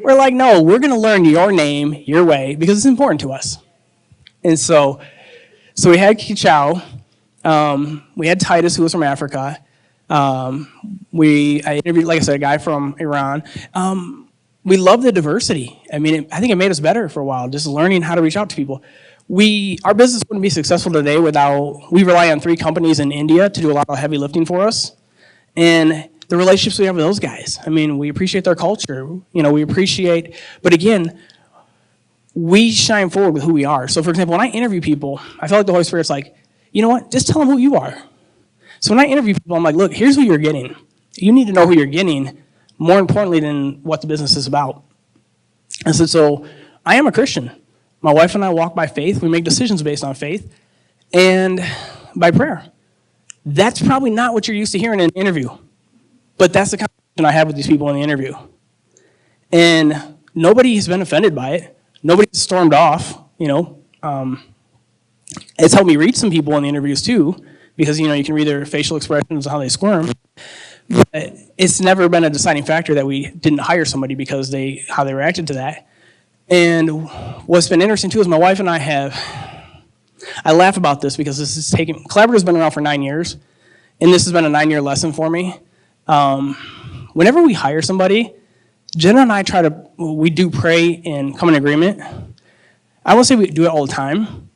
We're like, no, we're going to learn your name, your way, because it's important to us. And so we had Keach Chow. We had Titus, who was from Africa. I interviewed, like I said, a guy from Iran. We love the diversity. I mean, I think it made us better for a while, just learning how to reach out to people. Our business wouldn't be successful today we rely on 3 companies in India to do a lot of heavy lifting for us. And the relationships we have with those guys, I mean, we appreciate their culture. But again, we shine forward with who we are. So for example, when I interview people, I feel like the Holy Spirit's like, you know what, just tell them who you are. So when I interview people, I'm like, look, here's who you're getting. You need to know who you're getting, more importantly than what the business is about. I said, so I am a Christian. My wife and I walk by faith. We make decisions based on faith and by prayer. That's probably not what you're used to hearing in an interview, but that's the conversation I have with these people in the interview. And nobody has been offended by it. Nobody's stormed off, It's helped me read some people in the interviews too, because, you can read their facial expressions and how they squirm. But it's never been a deciding factor that we didn't hire somebody because how they reacted to that. And what's been interesting too is my wife and I laugh about this because Collaborative's been around for 9 years, and this has been a 9-year lesson for me. Whenever we hire somebody, Jenna and I we do pray and come in agreement. I won't say we do it all the time,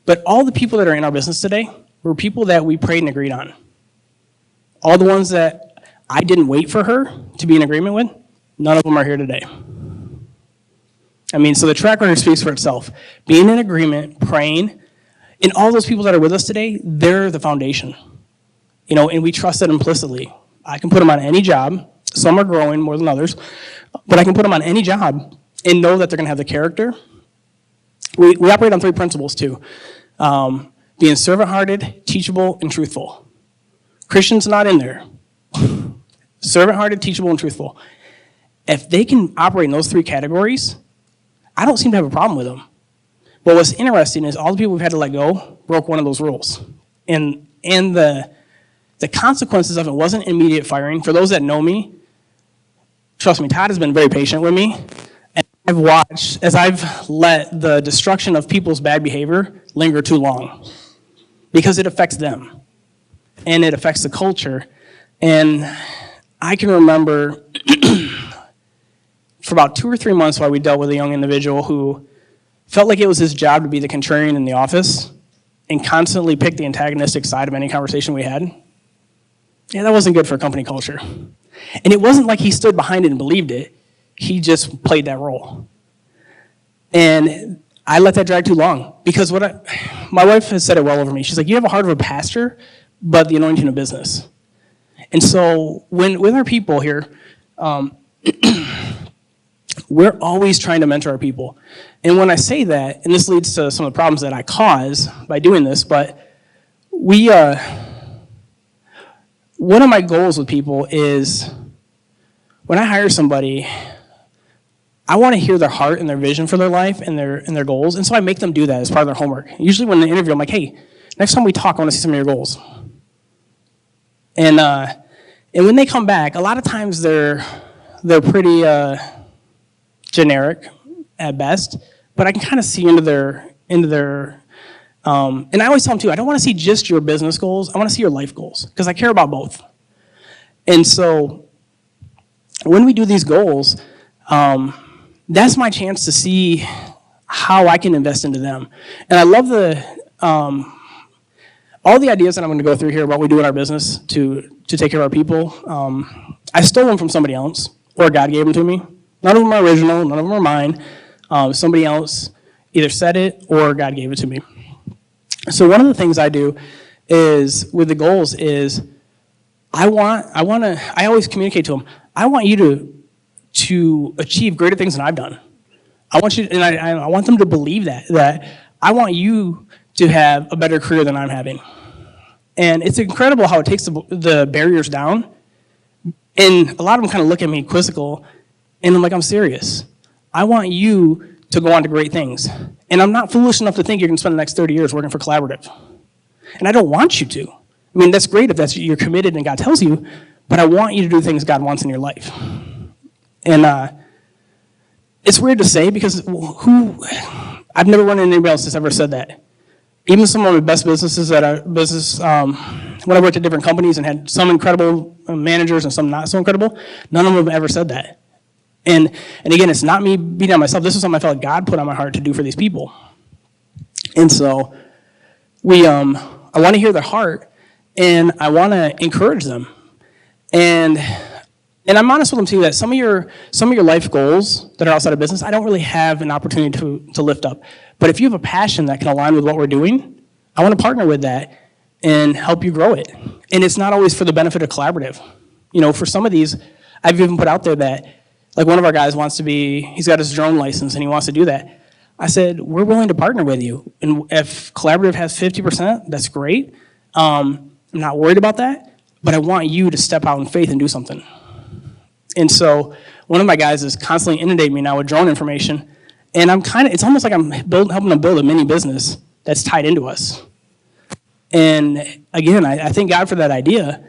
but all the people that are in our business today were people that we prayed and agreed on. All the ones that I didn't wait for her to be in agreement with, none of them are here today. I mean, so the track record speaks for itself. Being in agreement, praying, and all those people that are with us today, they're the foundation. And we trust that implicitly. I can put them on any job. Some are growing more than others, but I can put them on any job and know that they're going to have the character. We operate on 3 principles too. Being servant-hearted, teachable, and truthful. Christian's not in there. Servant-hearted, teachable, and truthful. If they can operate in those 3 categories, I don't seem to have a problem with them. But what's interesting is all the people we've had to let go broke one of those rules. And the consequences of it wasn't immediate firing. For those that know me, trust me, Todd has been very patient with me. And I've watched as I've let the destruction of people's bad behavior linger too long. Because it affects them. And it affects the culture. And I can remember for about 2 or 3 months while we dealt with a young individual who felt like it was his job to be the contrarian in the office and constantly pick the antagonistic side of any conversation we had. Yeah, that wasn't good for company culture. And it wasn't like he stood behind it and believed it. He just played that role. And I let that drag too long because my wife has said it well over me. She's like, you have a heart of a pastor, but the anointing of business. And so with our people here, we're always trying to mentor our people. And when I say that, and this leads to some of the problems that I cause by doing this, but one of my goals with people is when I hire somebody, I want to hear their heart and their vision for their life and their goals. And so I make them do that as part of their homework. Usually when they interview, I'm like, hey, next time we talk, I want to see some of your goals. And when they come back, a lot of times they're pretty generic at best, but I can kind of see into their and I always tell them too, I don't want to see just your business goals. I want to see your life goals because I care about both. And so when we do these goals, that's my chance to see how I can invest into them. And I love all the ideas that I'm going to go through here about what we do in our business to take care of our people. I stole them from somebody else, or God gave them to me. None of them are original, none of them are mine. Somebody else either said it or God gave it to me. So one of the things I do is with the goals is I always communicate to them, I want you to achieve greater things than I've done. I want you, and I want them to believe that I want you to have a better career than I'm having. And it's incredible how it takes the barriers down. And a lot of them kind of look at me quizzical, and I'm like, I'm serious. I want you to go on to great things. And I'm not foolish enough to think you're going to spend the next 30 years working for Collaborative. And I don't want you to. I mean, that's great if that's you're committed and God tells you, but I want you to do things God wants in your life. And it's weird to say because I've never run into anybody else that's ever said that. Even some of my best businesses when I worked at different companies and had some incredible managers and some not so incredible, none of them have ever said that. And again, it's not me beating on myself. This is something I felt like God put on my heart to do for these people. And so I want to hear their heart, and I want to encourage them. And I'm honest with them too that some of your life goals that are outside of business, I don't really have an opportunity to lift up. But if you have a passion that can align with what we're doing, I want to partner with that and help you grow it. And it's not always for the benefit of Collaborative. For some of these, I've even put out there that, like one of our guys he's got his drone license and he wants to do that. I said, we're willing to partner with you. And if Collaborative has 50%, that's great. I'm not worried about that, but I want you to step out in faith and do something. And so one of my guys is constantly inundating me now with drone information. And it's almost like I'm helping them build a mini business that's tied into us. And again, I thank God for that idea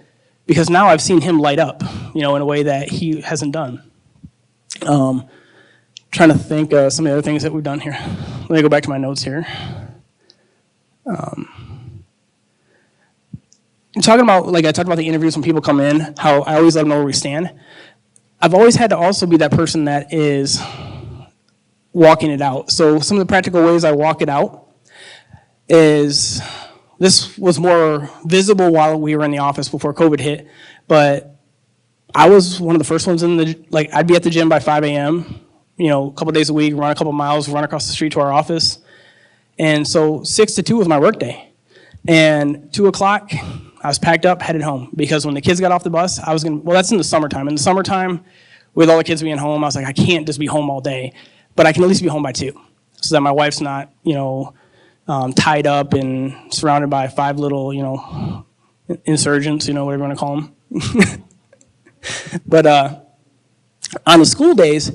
because now I've seen him light up, in a way that he hasn't done. Trying to think some of the other things that we've done here. Let me go back to my notes here. Talking about, like I talked about the interviews when people come in, how I always let them know where we stand. I've always had to also be that person that is walking it out. So some of the practical ways I walk it out is, this was more visible while we were in the office before COVID hit, but I was one of the first ones I'd be at the gym by 5 a.m., a couple days a week, run a couple miles, run across the street to our office. And so 6 to 2 was my work day. And 2 o'clock, I was packed up, headed home. Because when the kids got off the bus, that's in the summertime. In the summertime, with all the kids being home, I was like, I can't just be home all day. But I can at least be home by 2. So that my wife's not, tied up and surrounded by 5 little, insurgents, whatever you want to call them. But on the school days,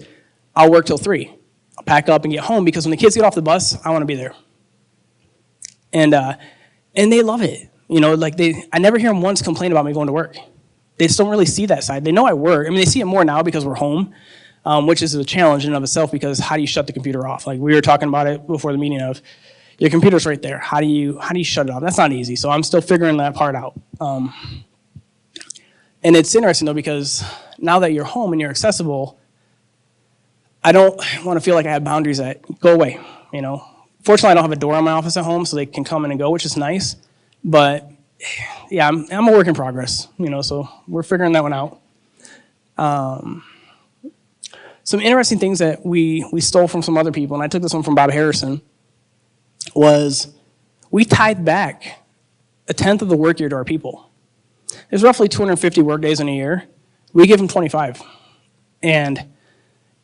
I'll work till 3. I'll pack up and get home because when the kids get off the bus, I want to be there. And they love it. I never hear them once complain about me going to work. They just don't really see that side. They know I work. I mean, they see it more now because we're home, which is a challenge in and of itself because how do you shut the computer off? Like we were talking about it before the meeting of, your computer's right there. How do you shut it off? That's not easy. So I'm still figuring that part out. And it's interesting though because now that you're home and you're accessible, I don't want to feel like I have boundaries that go away. Fortunately, I don't have a door on my office at home, so they can come in and go, which is nice. But yeah, I'm a work in progress. So we're figuring that one out. Some interesting things that we stole from some other people, and I took this one from Bob Harrison, was we tithe back 1/10 of the work year to our people. There's roughly 250 work days in a year. We give them 25. And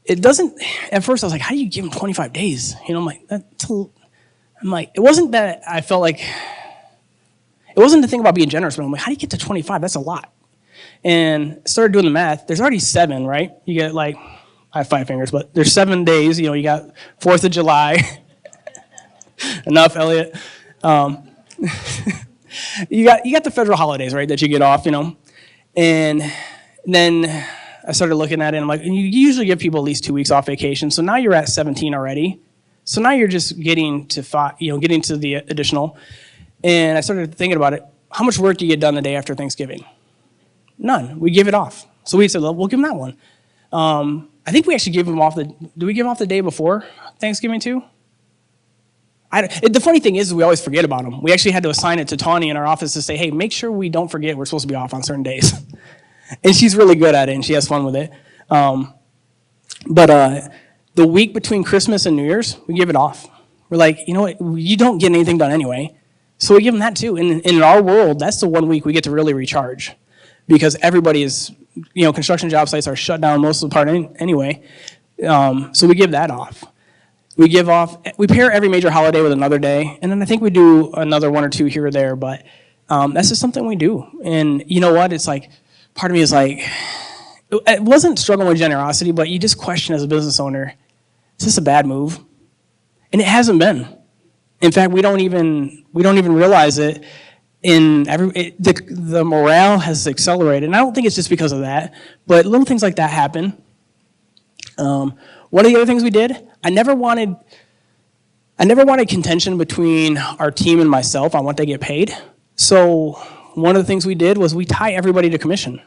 it doesn't, at first I was like, how do you give them 25 days? I'm like, it wasn't that I felt like, it wasn't the thing about being generous, but I'm like, how do you get to 25? That's a lot. And started doing the math. There's already 7, right? You get I have 5 fingers, but there's 7 days. You got 4th of July. Enough, Elliot. You got the federal holidays, right, that you get off, And then I started looking at it, and I'm like, you usually give people at least 2 weeks off vacation. So now you're at 17 already. So now you're just getting to getting to the additional. And I started thinking about it. How much work do you get done the day after Thanksgiving? None. We give it off. So we said, well, we'll give them that one. I think we actually gave them off do we give them off the day before Thanksgiving too? The funny thing is we always forget about them. We actually had to assign it to Tawny in our office to say, hey, make sure we don't forget we're supposed to be off on certain days. And she's really good at it, and she has fun with it. But the week between Christmas and New Year's, we give it off. We're like, you know what, you don't get anything done anyway. So we give them that too. And in our world, that's the 1 week we get to really recharge. Because everybody is, construction job sites are shut down most of the part anyway. So we give that off. We pair every major holiday with another day, and then I think we do another 1 or 2 here or there, but That's just something we do. And you know what? It's like, part of me is like, it wasn't struggling with generosity, but you just question as a business owner, is this a bad move? And it hasn't been. In fact, we don't even realize it. The morale has accelerated, and I don't think it's just because of that, but little things like that happen. One of the other things we did, I never wanted contention between our team and myself on what they get paid. So one of the things we did was we tie everybody to commission,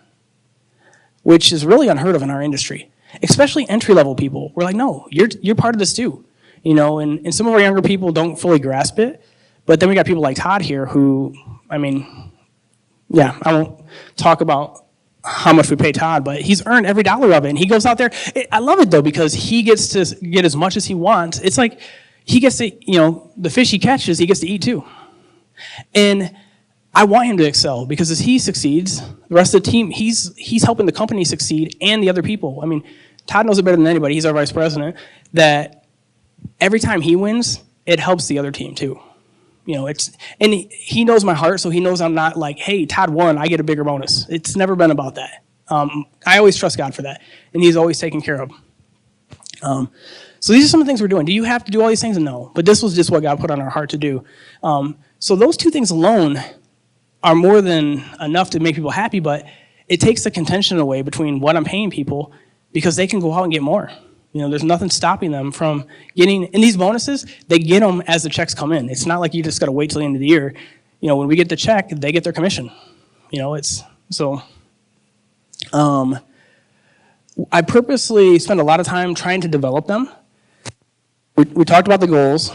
which is really unheard of in our industry, especially entry-level people. We're like, no, you're part of this too. And some of our younger people don't fully grasp it, but then we got people like Todd here who, I won't talk about how much we pay Todd, but he's earned every dollar of it, and he goes out there. I love it, though, because he gets to get as much as he wants. It's like he gets to, the fish he catches, he gets to eat too. And I want him to excel, because as he succeeds, the rest of the team, he's helping the company succeed and the other people. Todd knows it better than anybody. He's our vice president, that every time he wins, it helps the other team too. And he knows my heart, so he knows I'm not like, hey, Todd won, I get a bigger bonus. It's never been about that. I always trust God for that, and he's always taken care of. So these are some of the things we're doing. Do you have to do all these things? No, but this was just what God put on our heart to do. So those two things alone are more than enough to make people happy, but it takes the contention away between what I'm paying people, because they can go out and get more. There's nothing stopping them from getting, and these bonuses, they get them as the checks come in. It's not like you just got to wait till the end of the year. When we get the check, they get their commission. I purposely spend a lot of time trying to develop them. We talked about the goals.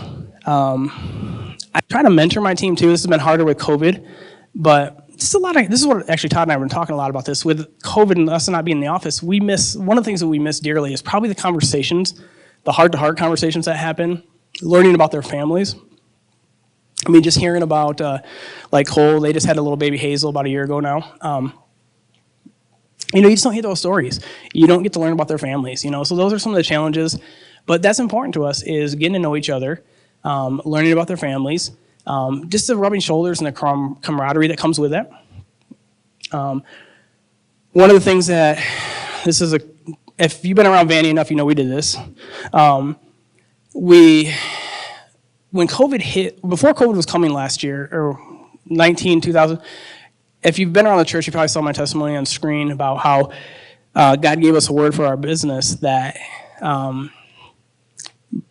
I try to mentor my team too. This has been harder with COVID, but this is what actually Todd and I have been talking a lot about this. With COVID and us not being in the office, one of the things that we miss dearly is probably the conversations, the heart-to-heart conversations that happen, learning about their families. Just hearing about, like Cole, they just had a little baby Hazel about a year ago now. You just don't hear those stories. You don't get to learn about their families, So those are some of the challenges. But that's important to us, is getting to know each other, learning about their families, just the rubbing shoulders and the camaraderie that comes with it. One of the things that, if you've been around Vanny enough, we did this. When COVID hit, before COVID was coming last year, or 2000, if you've been around the church, you probably saw my testimony on screen about how God gave us a word for our business that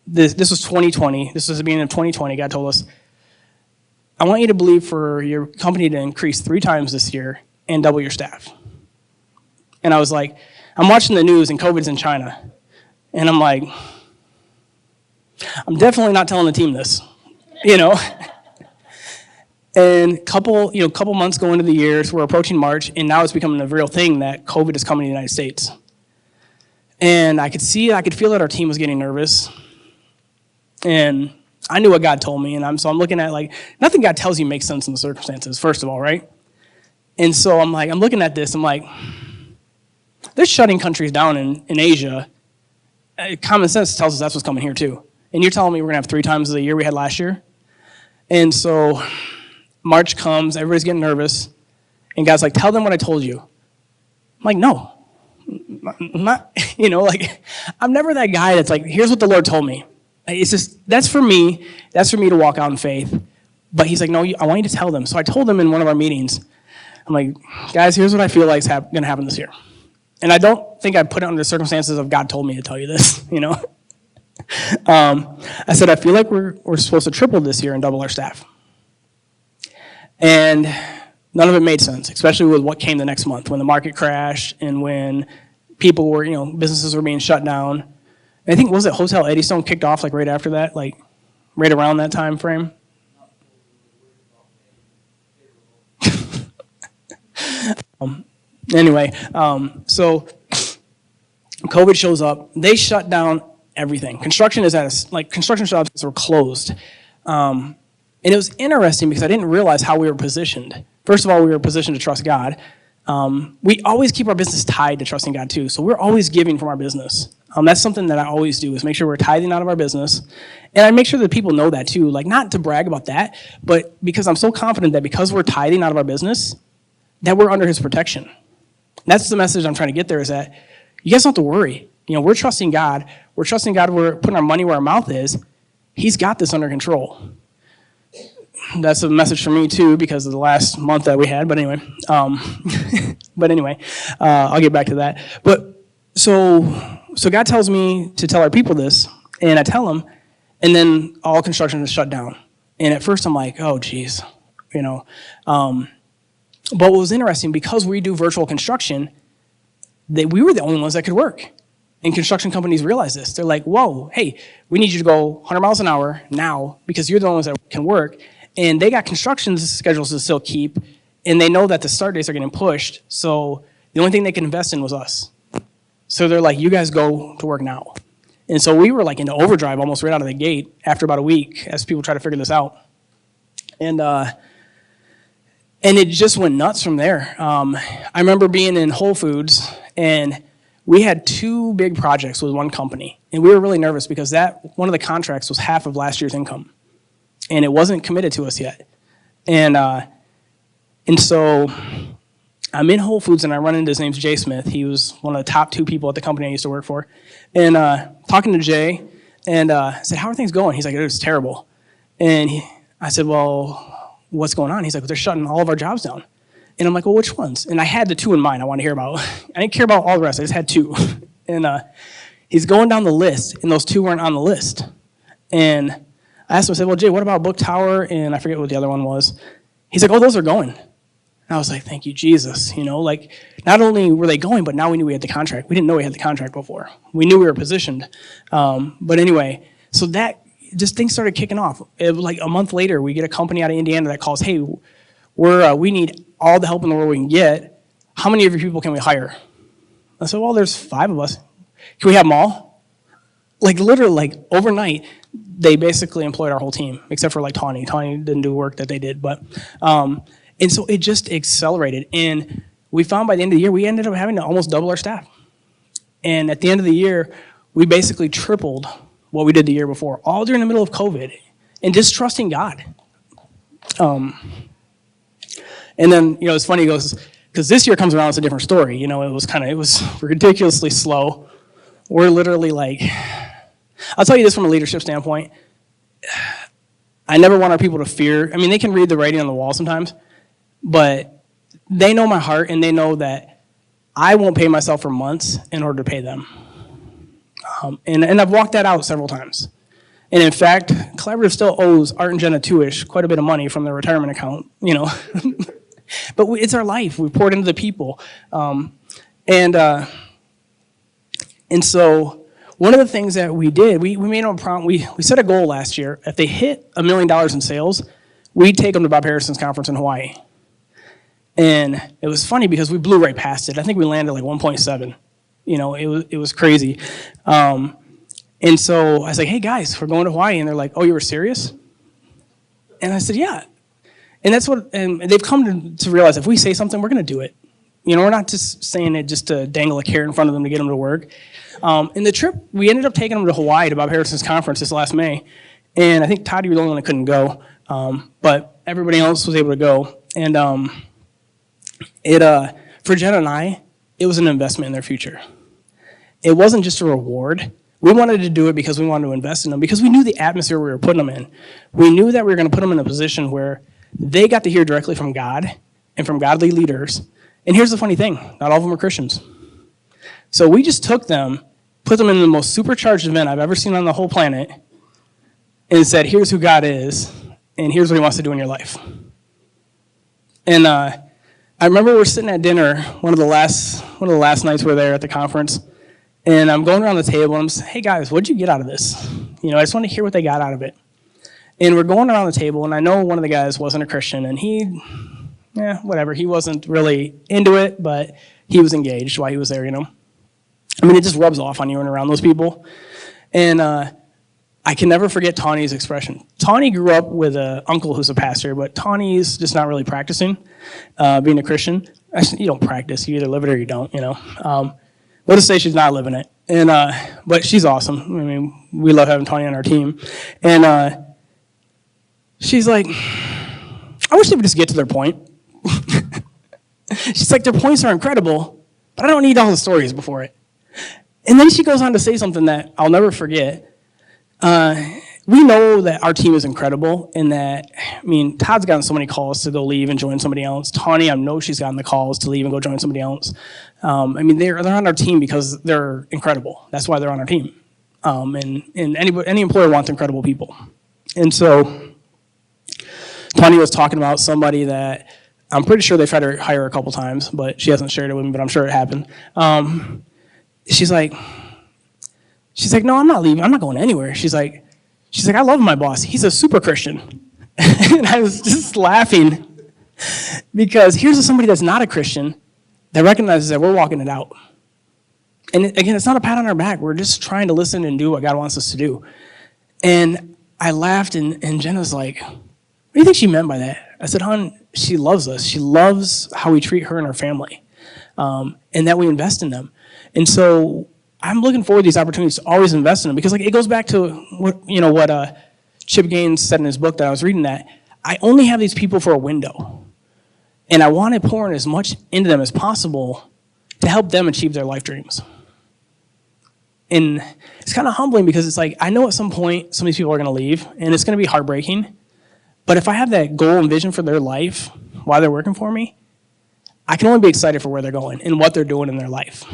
this was 2020. This was the beginning of 2020. God told us, I want you to believe for your company to increase 3 times this year and double your staff. And I was like, I'm watching the news and COVID's in China. And I'm like, I'm definitely not telling the team this, And couple months go into the year, so we're approaching March, and now it's becoming a real thing that COVID is coming to the United States. And I could feel that our team was getting nervous. And I knew what God told me, and so I'm looking at, nothing God tells you makes sense in the circumstances, first of all, right? And so I'm looking at this, I'm like, they're shutting countries down in Asia. Common sense tells us that's what's coming here too. And you're telling me we're going to have 3 times the year we had last year? And so March comes, everybody's getting nervous, and God's like, tell them what I told you. I'm like, no. I'm not, I'm never that guy that's like, here's what the Lord told me. It's just, that's for me to walk out in faith. But he's like, no, I want you to tell them. So I told them in one of our meetings, I'm like, guys, here's what I feel like is going to happen this year. And I don't think I put it under the circumstances of God told me to tell you this, I said, I feel like we're supposed to triple this year and double our staff. And none of it made sense, especially with what came the next month, when the market crashed and when people were, businesses were being shut down. And I think, was it Hotel Eddystone kicked off right after that, right around that time frame? So COVID shows up. They shut down everything. Construction jobs were closed. And it was interesting because I didn't realize how we were positioned. First of all, we were positioned to trust God. We always keep our business tied to trusting God too. So we're always giving from our business. That's something that I always do, is make sure we're tithing out of our business. And I make sure that people know that too, like not to brag about that, but because I'm so confident that because we're tithing out of our business, that we're under his protection. That's the message I'm trying to get there, is that you guys don't have to worry. We're trusting God. We're trusting God. We're putting our money where our mouth is. He's got this under control. That's a message for me too, because of the last month that we had. But anyway, I'll get back to that. But so God tells me to tell our people this, and I tell them, and then all construction is shut down. And at first I'm like, oh, geez, But what was interesting, because we do virtual construction, that we were the only ones that could work. And construction companies realize this. They're like, whoa, hey, we need you to go 100 miles an hour now because you're the only ones that can work. And they got construction schedules to still keep, and they know that the start dates are getting pushed. So the only thing they could invest in was us. So they're like, you guys go to work now. And so we were like into overdrive almost right out of the gate after about a week as people try to figure this out. And it just went nuts from there. I remember being in Whole Foods, and we had 2 big projects with one company. And we were really nervous because one of the contracts was half of last year's income. And it wasn't committed to us yet. And so I'm in Whole Foods, and I run into, his name's Jay Smith. He was one of the top 2 people at the company I used to work for. And talking to Jay, and I said, how are things going? He's like, it was terrible. And I said, well, what's going on? He's like, well, they're shutting all of our jobs down. And I'm like, well, which ones? And I had the 2 in mind I want to hear about. I didn't care about all the rest. I just had 2. And he's going down the list, and those 2 weren't on the list. And I asked him, I said, well, Jay, what about Book Tower? And I forget what the other one was. He's like, oh, those are going. And I was like, thank you, Jesus. Like, not only were they going, but now we knew we had the contract. We didn't know we had the contract before. We knew we were positioned. But anyway, so that, just things started kicking off. Like a month later, we get a company out of Indiana that calls, hey, we need all the help in the world we can get. How many of your people can we hire? I said, well, there's 5 of us. Can we have them all? Like literally, like overnight, they basically employed our whole team, except for like Tawny. Tawny didn't do work that they did. But and so it just accelerated. And we found by the end of the year, we ended up having to almost double our staff. And at the end of the year, we basically tripled what we did the year before, all during the middle of COVID, and just trusting God. And then, it's funny, because this year comes around, it's a different story. It was ridiculously slow. We're literally like, I'll tell you this from a leadership standpoint. I never want our people to fear. I mean, they can read the writing on the wall sometimes, but they know my heart, and they know that I won't pay myself for months in order to pay them. And I've walked that out several times. And in fact, Collaborative still owes Art and Jenna Theusch quite a bit of money from their retirement account, But it's our life. We poured into the people. And so one of the things that we did, we made them a promise. We set a goal last year. If they hit $1 million in sales, we'd take them to Bob Harrison's conference in Hawaii. And it was funny because we blew right past it. I think we landed like 1.7. It was crazy. And so I was like, hey guys, we're going to Hawaii. And they're like, oh, you were serious? And I said, yeah. And and they've come to realize if we say something, we're going to do it. We're not just saying it just to dangle a carrot in front of them to get them to work. In the trip, we ended up taking them to Hawaii to Bob Harrison's conference this last May. And I think Todd, you were the only one that couldn't go. But everybody else was able to go. And for Jenna and I, it was an investment in their future. It wasn't just a reward. We wanted to do it because we wanted to invest in them, because we knew the atmosphere we were putting them in. We knew that we were going to put them in a position where they got to hear directly from God and from godly leaders. And here's the funny thing, not all of them are Christians. So we just took them, put them in the most supercharged event I've ever seen on the whole planet, and said, here's who God is, and here's what he wants to do in your life. And I remember we're sitting at dinner, one of the last nights we were there at the conference, and I'm going around the table, and I'm saying, hey guys, what'd you get out of this? I just want to hear what they got out of it. And we're going around the table, and I know one of the guys wasn't a Christian, and he wasn't really into it, but he was engaged while he was there, I mean, it just rubs off on you and around those people. And I can never forget Tawny's expression. Tawny grew up with an uncle who's a pastor, but Tawny's just not really practicing being a Christian. You don't practice. You either live it or you don't, Let us say she's not living it. And but she's awesome. I mean, we love having Tanya on our team. And she's like, I wish they would just get to their point. She's like, their points are incredible, but I don't need all the stories before it. And then she goes on to say something that I'll never forget. We know that our team is incredible and that, I mean, Todd's gotten so many calls to go leave and join somebody else. Tawny, I know she's gotten the calls to leave and go join somebody else. I mean, they're on our team because they're incredible. That's why they're on our team. And any employer wants incredible people. And so Tawny was talking about somebody that I'm pretty sure they tried to hire a couple times, but she hasn't shared it with me, but I'm sure it happened. She's like, no, I'm not leaving. I'm not going anywhere. She's like, I love my boss. He's a super Christian. And I was just laughing because here's somebody that's not a Christian that recognizes that we're walking it out. And again, it's not a pat on our back. We're just trying to listen and do what God wants us to do. And I laughed, and Jenna's like, what do you think she meant by that? I said, hon, she loves us. She loves how we treat her and her family, and that we invest in them. And so I'm looking forward to these opportunities to always invest in them because, like, it goes back to what Chip Gaines said in his book that I was reading. That I only have these people for a window, and I want to pour in as much into them as possible to help them achieve their life dreams. And it's kind of humbling because it's like I know at some point some of these people are going to leave, and it's going to be heartbreaking. But if I have that goal and vision for their life while they're working for me, I can only be excited for where they're going and what they're doing in their life.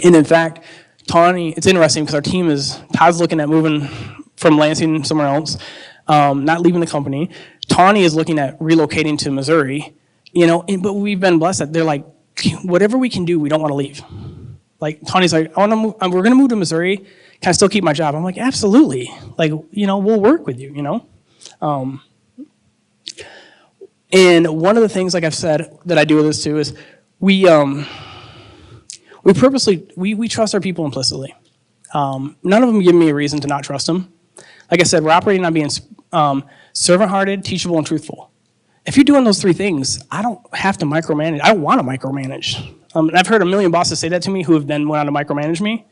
And in fact, Tawny, it's interesting because our team Todd's looking at moving from Lansing somewhere else, not leaving the company. Tawny is looking at relocating to Missouri, but we've been blessed that they're like, whatever we can do, we don't want to leave. Like, Tawny's like, we're going to move to Missouri. Can I still keep my job? I'm like, absolutely. Like, we'll work with you, And one of the things, like I've said, that I do with this too is we purposely, we trust our people implicitly. None of them give me a reason to not trust them. Like I said, we're operating on being servant-hearted, teachable, and truthful. If you're doing those three things, I don't have to micromanage. I don't want to micromanage. And I've heard a million bosses say that to me who have then went on to micromanage me.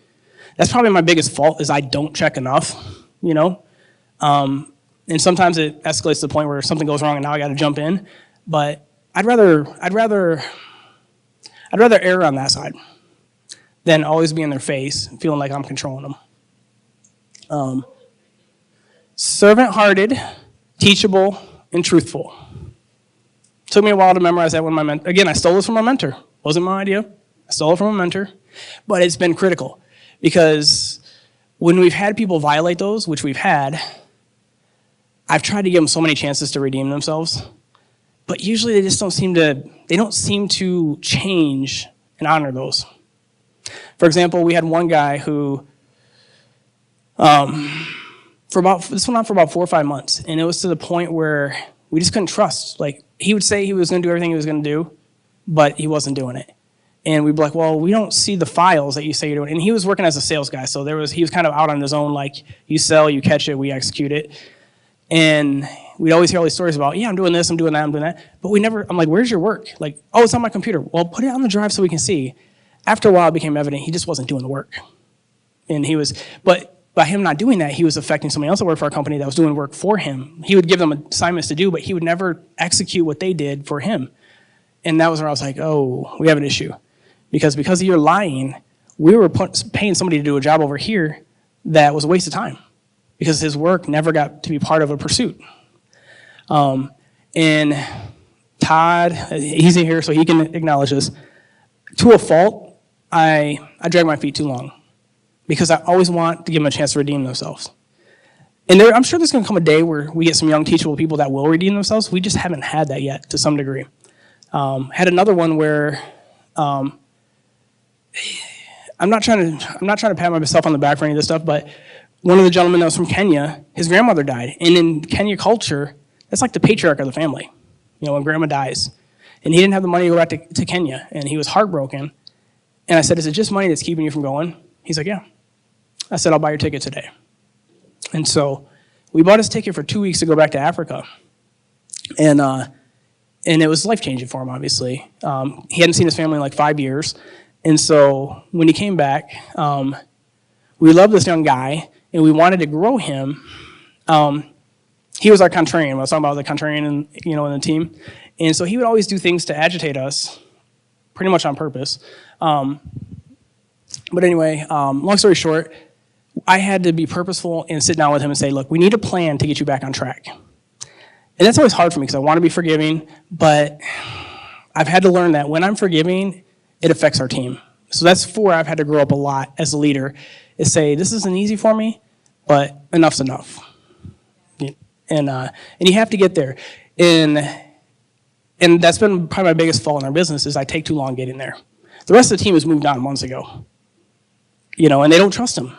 That's probably my biggest fault is I don't check enough, And sometimes it escalates to the point where something goes wrong and now I got to jump in. But I'd rather err on that side than always be in their face feeling like I'm controlling them. Servant-hearted, teachable, and truthful. Took me a while to memorize that one. Again, I stole this from my mentor. Wasn't my idea. I stole it from a mentor. But it's been critical because when we've had people violate those, which we've had, I've tried to give them so many chances to redeem themselves. But usually they just don't seem to change and honor those. For example, we had one guy who, this went on for about 4 or 5 months, and it was to the point where we just couldn't trust. Like, he would say he was going to do everything he was going to do, but he wasn't doing it. And we'd be like, well, we don't see the files that you say you're doing. And he was working as a sales guy, so he was kind of out on his own, like, you sell, you catch it, we execute it. And we'd always hear all these stories about, yeah, I'm doing this, I'm doing that, I'm doing that. But I'm like, where's your work? Like, oh, it's on my computer. Well, put it on the drive so we can see. After a while, it became evident he just wasn't doing the work. And but by him not doing that, he was affecting somebody else that worked for our company that was doing work for him. He would give them assignments to do, but he would never execute what they did for him. And that was where I was like, oh, we have an issue. Because of your lying, we were paying somebody to do a job over here that was a waste of time because his work never got to be part of a pursuit. And Todd, he's in here so he can acknowledge this. To a fault, I drag my feet too long because I always want to give them a chance to redeem themselves. And I'm sure there's going to come a day where we get some young, teachable people that will redeem themselves. We just haven't had that yet to some degree. Had another one where I'm not trying to pat myself on the back for any of this stuff, but one of the gentlemen that was from Kenya, his grandmother died. And in Kenya culture, that's like the patriarch of the family, when grandma dies. And he didn't have the money to go back to Kenya, and he was heartbroken. And I said, is it just money that's keeping you from going? He's like, yeah. I said, I'll buy your ticket today. And so we bought his ticket for 2 weeks to go back to Africa. And it was life-changing for him, obviously. He hadn't seen his family in like 5 years. And so when he came back, we loved this young guy, and we wanted to grow him. He was our contrarian. I was talking about the contrarian in the team. And so he would always do things to agitate us, pretty much on purpose. But anyway, long story short, I had to be purposeful and sit down with him and say, look, we need a plan to get you back on track. And that's always hard for me because I want to be forgiving, but I've had to learn that when I'm forgiving, it affects our team. So that's where I've had to grow up a lot as a leader, is say, this isn't easy for me, but enough's enough. And you have to get there. And that's been probably my biggest fault in our business is I take too long getting there. The rest of the team has moved on months ago, and they don't trust him.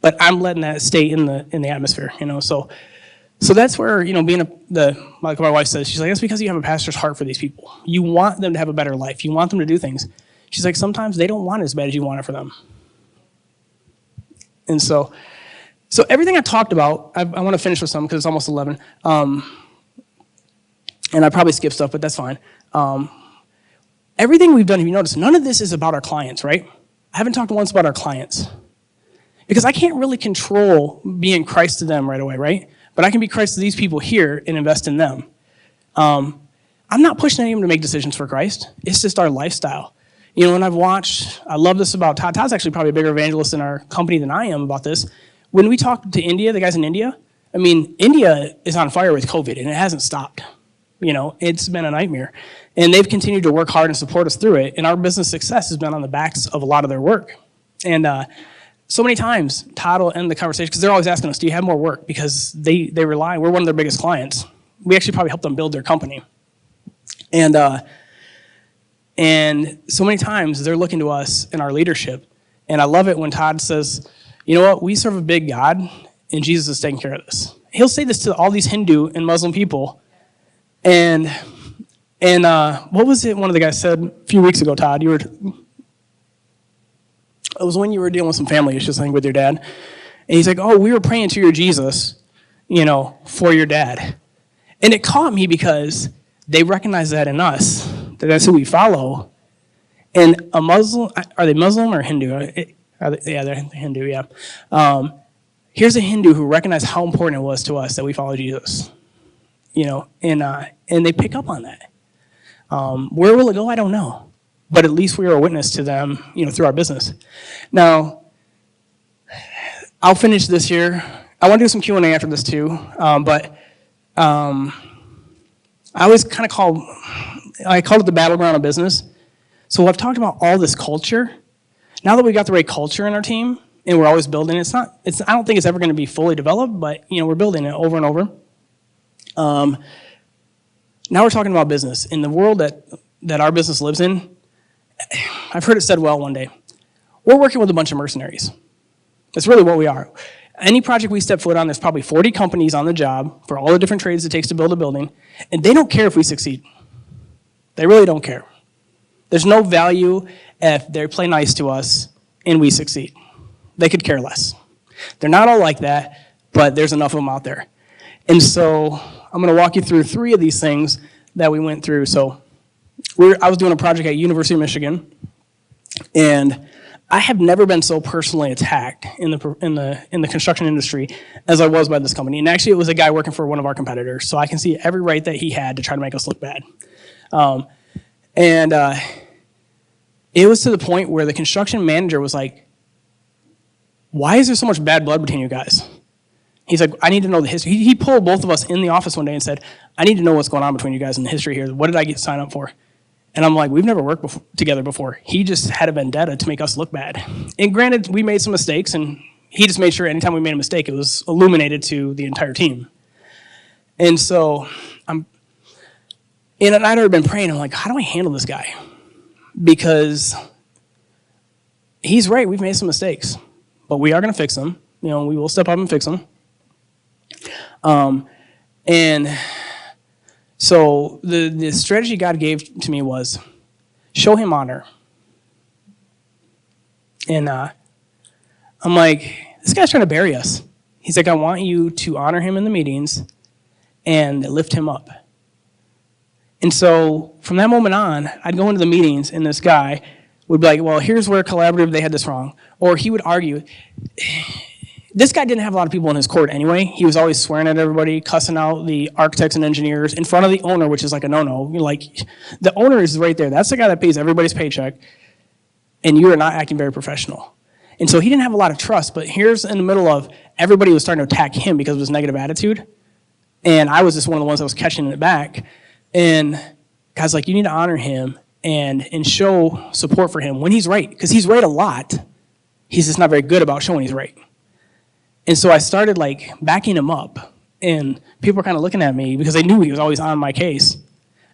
But I'm letting that stay in the atmosphere, So that's where, being like my wife says, she's like, that's because you have a pastor's heart for these people. You want them to have a better life. You want them to do things. She's like, sometimes they don't want it as bad as you want it for them. And so everything I talked about, I want to finish with some because it's almost 11. And I probably skipped stuff, but that's fine. Everything we've done, if you notice, none of this is about our clients, right? I haven't talked once about our clients. Because I can't really control being Christ to them right away, right? But I can be Christ to these people here and invest in them. I'm not pushing anyone to make decisions for Christ. It's just our lifestyle. And I love this about Todd. Todd's actually probably a bigger evangelist in our company than I am about this. When we talk to India, the guys in India, India is on fire with COVID, and it hasn't stopped. It's been a nightmare. And they've continued to work hard and support us through it, and our business success has been on the backs of a lot of their work. And so many times, Todd will end the conversation, because they're always asking us, do you have more work? Because we're one of their biggest clients. We actually probably helped them build their company. And so many times, they're looking to us in our leadership. And I love it when Todd says, you know what, we serve a big God, and Jesus is taking care of this. He'll say this to all these Hindu and Muslim people. And what was it one of the guys said a few weeks ago, Todd? It was when you were dealing with some family issues, I think, with your dad. And he's like, oh, we were praying to your Jesus, for your dad. And it caught me because they recognize that in us, that's who we follow. And a Muslim, are they Muslim or Hindu? They're Hindu, yeah. Here's a Hindu who recognized how important it was to us that we follow Jesus. And they pick up on that. Where will it go? I don't know. But at least we are a witness to them, through our business. Now, I'll finish this here. I want to do some Q&A after this too, but I always kind of called it the battleground of business. So I've talked about all this culture. Now that we got the right culture in our team, and we're always building it, I don't think it's ever going to be fully developed, but we're building it over and over. Now we're talking about business. In the world that our business lives in, I've heard it said well one day, we're working with a bunch of mercenaries. That's really what we are. Any project we step foot on, there's probably 40 companies on the job for all the different trades it takes to build a building, and they don't care if we succeed. They really don't care. There's no value if they play nice to us and we succeed. They could care less. They're not all like that, but there's enough of them out there. And so I'm going to walk you through 3 of these things that we went through. So I was doing a project at University of Michigan, and I have never been so personally attacked in the construction industry as I was by this company. And actually, it was a guy working for one of our competitors, so I can see every right that he had to try to make us look bad. It was to the point where the construction manager was like, why is there so much bad blood between you guys? He's like, I need to know the history. He pulled both of us in the office one day and said, I need to know what's going on between you guys in the history here. What did I get signed up for? And I'm like, we've never worked together before. He just had a vendetta to make us look bad. And granted, we made some mistakes, and he just made sure anytime we made a mistake, it was illuminated to the entire team. And so I'd already been praying. I'm like, how do I handle this guy? Because he's right, we've made some mistakes, but we are going to fix them. We will step up and fix them. And so the strategy God gave to me was show him honor. And I'm like, this guy's trying to bury us. He's like, I want you to honor him in the meetings and lift him up. And so from that moment on, I'd go into the meetings, and this guy would be like, well, here's where collaborative, they had this wrong. Or he would argue. This guy didn't have a lot of people in his court anyway. He was always swearing at everybody, cussing out the architects and engineers in front of the owner, which is like a no-no. Like, the owner is right there. That's the guy that pays everybody's paycheck, and you are not acting very professional. And so he didn't have a lot of trust, but here's in the middle of everybody was starting to attack him because of his negative attitude. And I was just one of the ones that was catching it back. And God's like, you need to honor him and show support for him when he's right, because he's right a lot. He's just not very good about showing he's right. And so I started like backing him up, and people were kind of looking at me because they knew he was always on my case.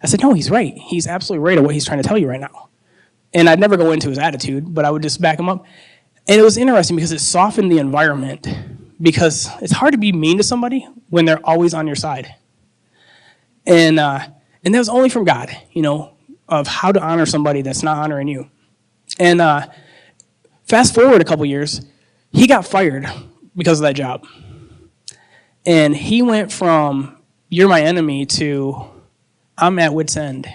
I said, no, he's right. He's absolutely right at what he's trying to tell you right now. And I'd never go into his attitude, but I would just back him up. And it was interesting because it softened the environment, because it's hard to be mean to somebody when they're always on your side. And that was only from God, of how to honor somebody that's not honoring you. And fast forward a couple years, he got fired because of that job. And he went from, you're my enemy, to, I'm at wit's end,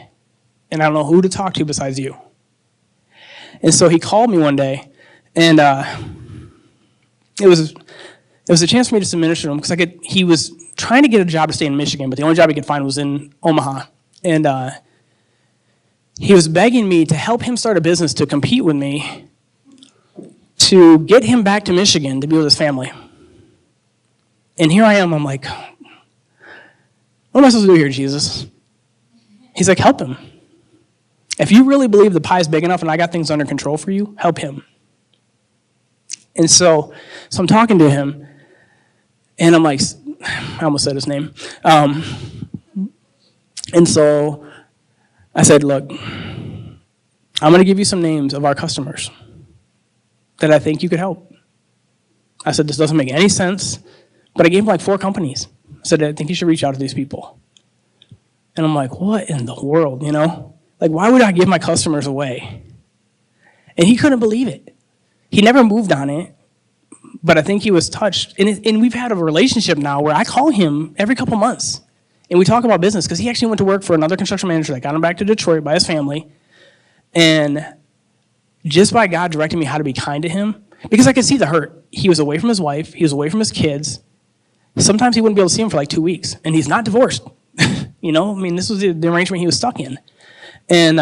and I don't know who to talk to besides you. And so he called me one day, and it was a chance for me to minister to him, because he was trying to get a job to stay in Michigan, but the only job he could find was in Omaha. And he was begging me to help him start a business to compete with me, to get him back to Michigan to be with his family. And here I am, I'm like, what am I supposed to do here, Jesus? He's like, help him. If you really believe the pie is big enough and I got things under control for you, help him. And so I'm talking to him, and I'm like, I almost said his name. And so I said, look, I'm going to give you some names of our customers that I think you could help. I said, this doesn't make any sense, but I gave him like 4 companies. I said, I think you should reach out to these people. And I'm like, what in the world, Like, why would I give my customers away? And he couldn't believe it. He never moved on it, but I think he was touched. And we've had a relationship now where I call him every couple months, and we talk about business, because he actually went to work for another construction manager that got him back to Detroit by his family. And just by God directing me how to be kind to him, because I could see the hurt. He was away from his wife. He was away from his kids. Sometimes he wouldn't be able to see him for like 2 weeks, and he's not divorced. This was the arrangement he was stuck in. And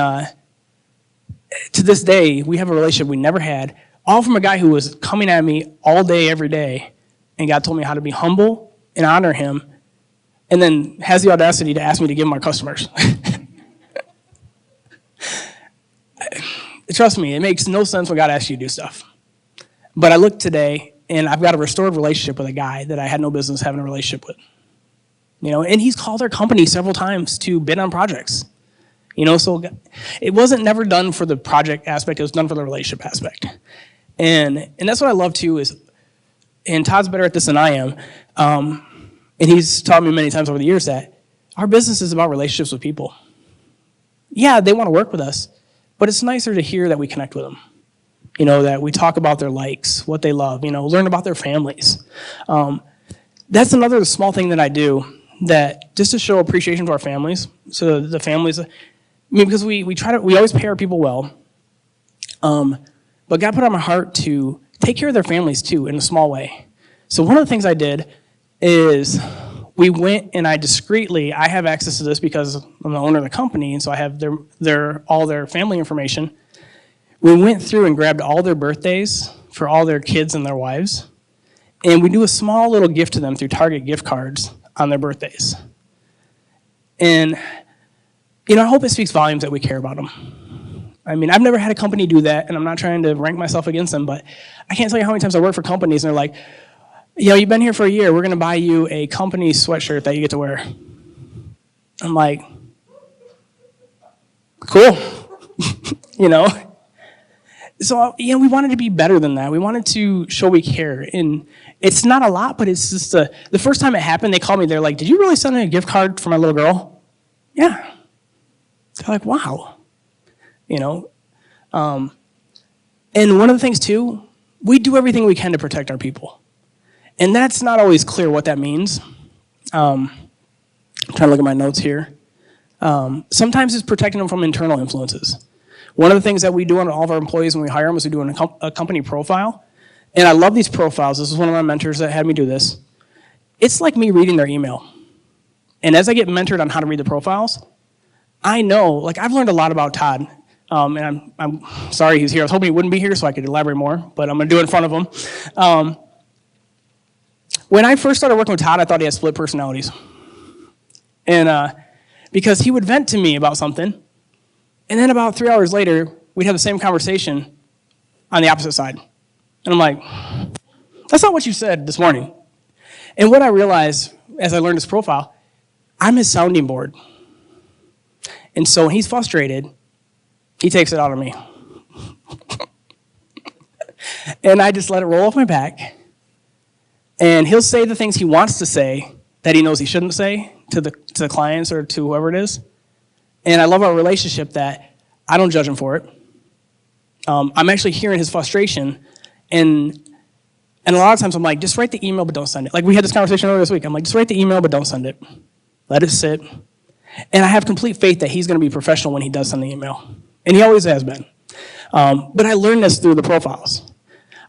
to this day, we have a relationship we never had, all from a guy who was coming at me all day, every day, and God told me how to be humble and honor him, and then has the audacity to ask me to give him our customers. Trust me, it makes no sense when God asks you to do stuff. But I look today, and I've got a restored relationship with a guy that I had no business having a relationship with. And he's called our company several times to bid on projects. So it wasn't never done for the project aspect, it was done for the relationship aspect. And that's what I love too is, and Todd's better at this than I am, and he's taught me many times over the years that our business is about relationships with people. Yeah, they want to work with us, but it's nicer to hear that we connect with them. That we talk about their likes, what they love, learn about their families. That's another small thing that I do, that just to show appreciation to our families. So the families, because we always pay our people well. But God put on my heart to take care of their families too in a small way. So one of the things I did is we went, and I have access to this because I'm the owner of the company, and so I have all their family information. We went through and grabbed all their birthdays for all their kids and their wives, and we do a small little gift to them through Target gift cards on their birthdays. And, I hope it speaks volumes that we care about them. I've never had a company do that, and I'm not trying to rank myself against them, but I can't tell you how many times I work for companies, and they're like, you've been here for a year, we're going to buy you a company sweatshirt that you get to wear. I'm like, cool. So, we wanted to be better than that. We wanted to show we care. And it's not a lot, but it's just the first time it happened, they called me. They're like, did you really send me a gift card for my little girl? Yeah. They're like, wow. And one of the things, too, we do everything we can to protect our people. And that's not always clear what that means. I'm trying to look at my notes here. Sometimes it's protecting them from internal influences. One of the things that we do on all of our employees when we hire them is we do a company profile. And I love these profiles. This is one of my mentors that had me do this. It's like me reading their email. And as I get mentored on how to read the profiles, I know, like I've learned a lot about Todd. And I'm sorry he's here. I was hoping he wouldn't be here so I could elaborate more, but I'm going to do it in front of him. When I first started working with Todd, I thought he had split personalities. And because he would vent to me about something, and then about 3 hours later, we'd have the same conversation on the opposite side. And I'm like, that's not what you said this morning. And what I realized as I learned his profile, I'm his sounding board. And so when he's frustrated, he takes it out on me. And I just let it roll off my back. And he'll say the things he wants to say that he knows he shouldn't say to the clients or to whoever it is. And I love our relationship that I don't judge him for it. I'm actually hearing his frustration. And a lot of times I'm like, just write the email, but don't send it. Like we had this conversation earlier this week. I'm like, just write the email, but don't send it. Let it sit. And I have complete faith that he's going to be professional when he does send the email. And he always has been. But I learned this through the profiles.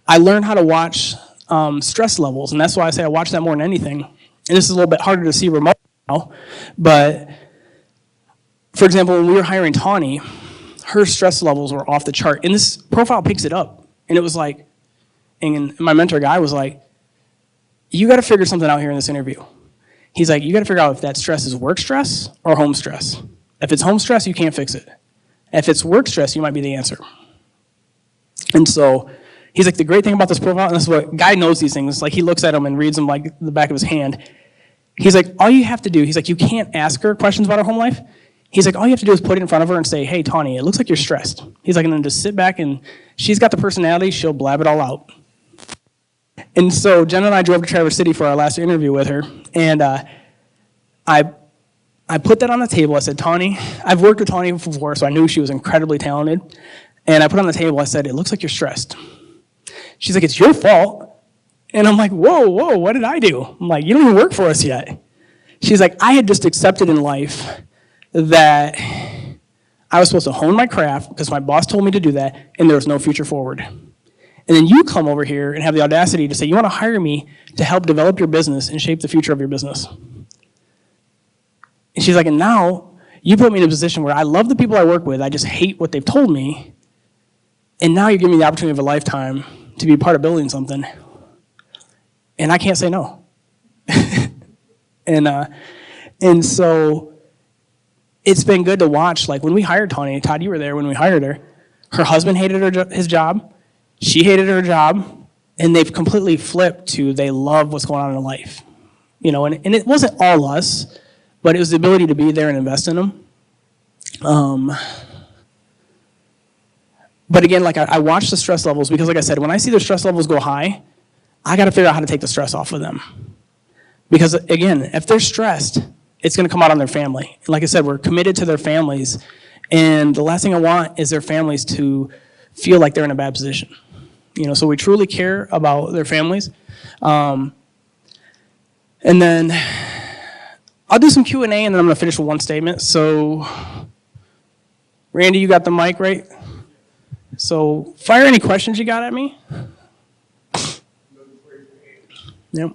I learned how to watch stress levels. And that's why I say I watch that more than anything. And this is a little bit harder to see remote now. But for example, when we were hiring Tawny, her stress levels were off the chart. And this profile picks it up. And it was like, and my mentor guy was like, you got to figure something out here in this interview. He's like, you got to figure out if that stress is work stress or home stress. If it's home stress, you can't fix it. If it's work stress, you might be the answer. And so he's like, the great thing about this profile, and this is what, Guy knows these things, like he looks at them and reads them like the back of his hand. He's like, all you have to do, he's like, you can't ask her questions about her home life. He's like, all you have to do is put it in front of her and say, hey, Tawny, it looks like you're stressed. He's like, and then just sit back and she's got the personality, she'll blab it all out. And so Jen and I drove to Traverse City for our last interview with her, and I put that on the table. I said, Tawny, I've worked with Tawny before, so I knew she was incredibly talented. And I put on the table, I said, it looks like you're stressed. She's like, it's your fault. And I'm like, whoa, what did I do? I'm like, you don't even work for us yet. She's like, I had just accepted in life that I was supposed to hone my craft because my boss told me to do that, and there was no future forward. And then you come over here and have the audacity to say, you want to hire me to help develop your business and shape the future of your business. And she's like, and now you put me in a position where I love the people I work with, I just hate what they've told me, and now you're giving me the opportunity of a lifetime to be part of building something, and I can't say no. And so it's been good to watch, like when we hired Tawny, Todd, you were there when we hired her, her husband hated his job, she hated her job, and they've completely flipped to they love what's going on in life. You know, and it wasn't all us, but it was the ability to be there and invest in them. But again, like I watch the stress levels because like I said, when I see their stress levels go high, I got to figure out how to take the stress off of them. Because again, if they're stressed, it's going to come out on their family. Like I said, we're committed to their families. And the last thing I want is their families to feel like they're in a bad position. You know, so we truly care about their families. And then I'll do some Q&A and then I'm going to finish with one statement. So, Randy, you got the mic, right? So, fire any questions you got at me. Yep.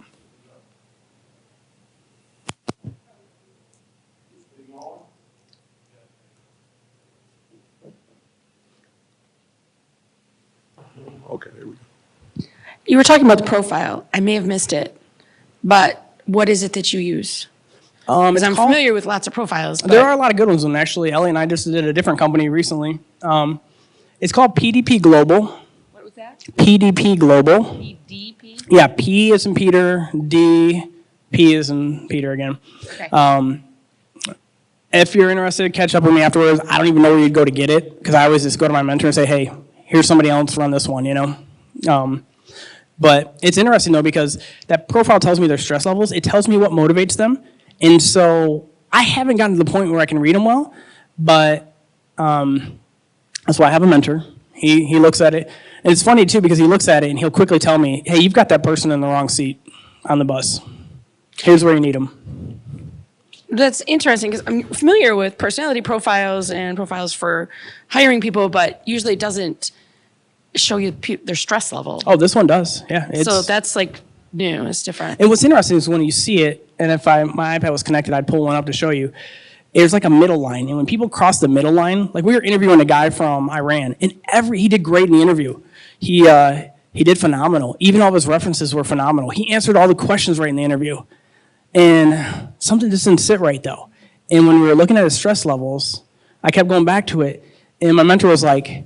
Okay, there we go. You were talking about the profile. I may have missed it, but what is it that you use? Because I'm familiar with lots of profiles. But there are a lot of good ones, and actually, Ellie and I just did a different company recently. It's called PDP Global. What was that? PDP Global. PDP? Yeah, P is in Peter, D, P is in Peter again. Okay. If you're interested, catch up with me afterwards. I don't even know where you'd go to get it, because I always just go to my mentor and say, hey, here's somebody else run this one, you know? But it's interesting, though, because that profile tells me their stress levels. It tells me what motivates them. And so I haven't gotten to the point where I can read them well, but that's why I have a mentor. He looks at it. And it's funny, too, because he looks at it and he'll quickly tell me, hey, you've got that person in the wrong seat on the bus. Here's where you need them. That's interesting because I'm familiar with personality profiles and profiles for hiring people, but usually it doesn't show you their stress level. Oh, this one does. Yeah. So that's like new. It's different. And what's interesting is when you see it, and if my iPad was connected, I'd pull one up to show you. There's like a middle line, and when people cross the middle line, like we were interviewing a guy from Iran, and he did great in the interview. He did phenomenal. Even all of his references were phenomenal. He answered all the questions right in the interview, and something just didn't sit right though. And when we were looking at his stress levels, I kept going back to it, and my mentor was like,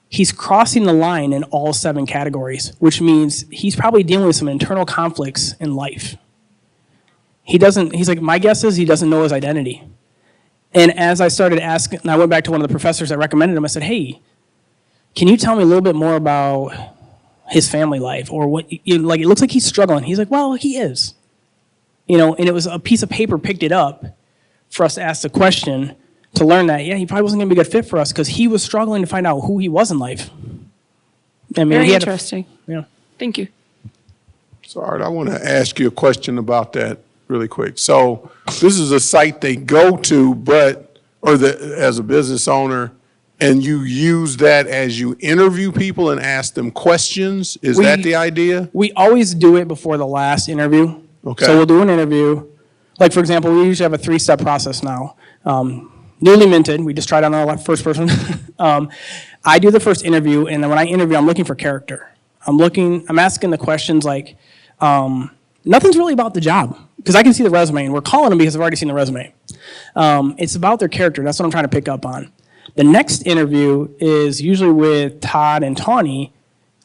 he's crossing the line in all 7 categories, which means he's probably dealing with some internal conflicts in life. He's like, my guess is he doesn't know his identity. And as I started asking, and I went back to one of the professors that recommended him, I said, hey, can you tell me a little bit more about his family life? Or what, like, it looks like he's struggling. He's like, well, he is. And it was a piece of paper picked it up for us to ask the question to learn that, yeah, he probably wasn't going to be a good fit for us because he was struggling to find out who he was in life. I mean, Very interesting. Yeah. Thank you. So, Art, I want to ask you a question about that really quick. So this is a site they go to, as a business owner, and you use that as you interview people and ask them questions? Is that the idea? We always do it before the last interview. Okay. So we'll do an interview. Like, for example, we usually have a 3-step process now. Newly minted, we just tried on our first person. I do the first interview, and then when I interview, I'm looking for character. I'm asking the questions like, nothing's really about the job, because I can see the resume, and we're calling them because I've already seen the resume. It's about their character. That's what I'm trying to pick up on. The next interview is usually with Todd and Tawny,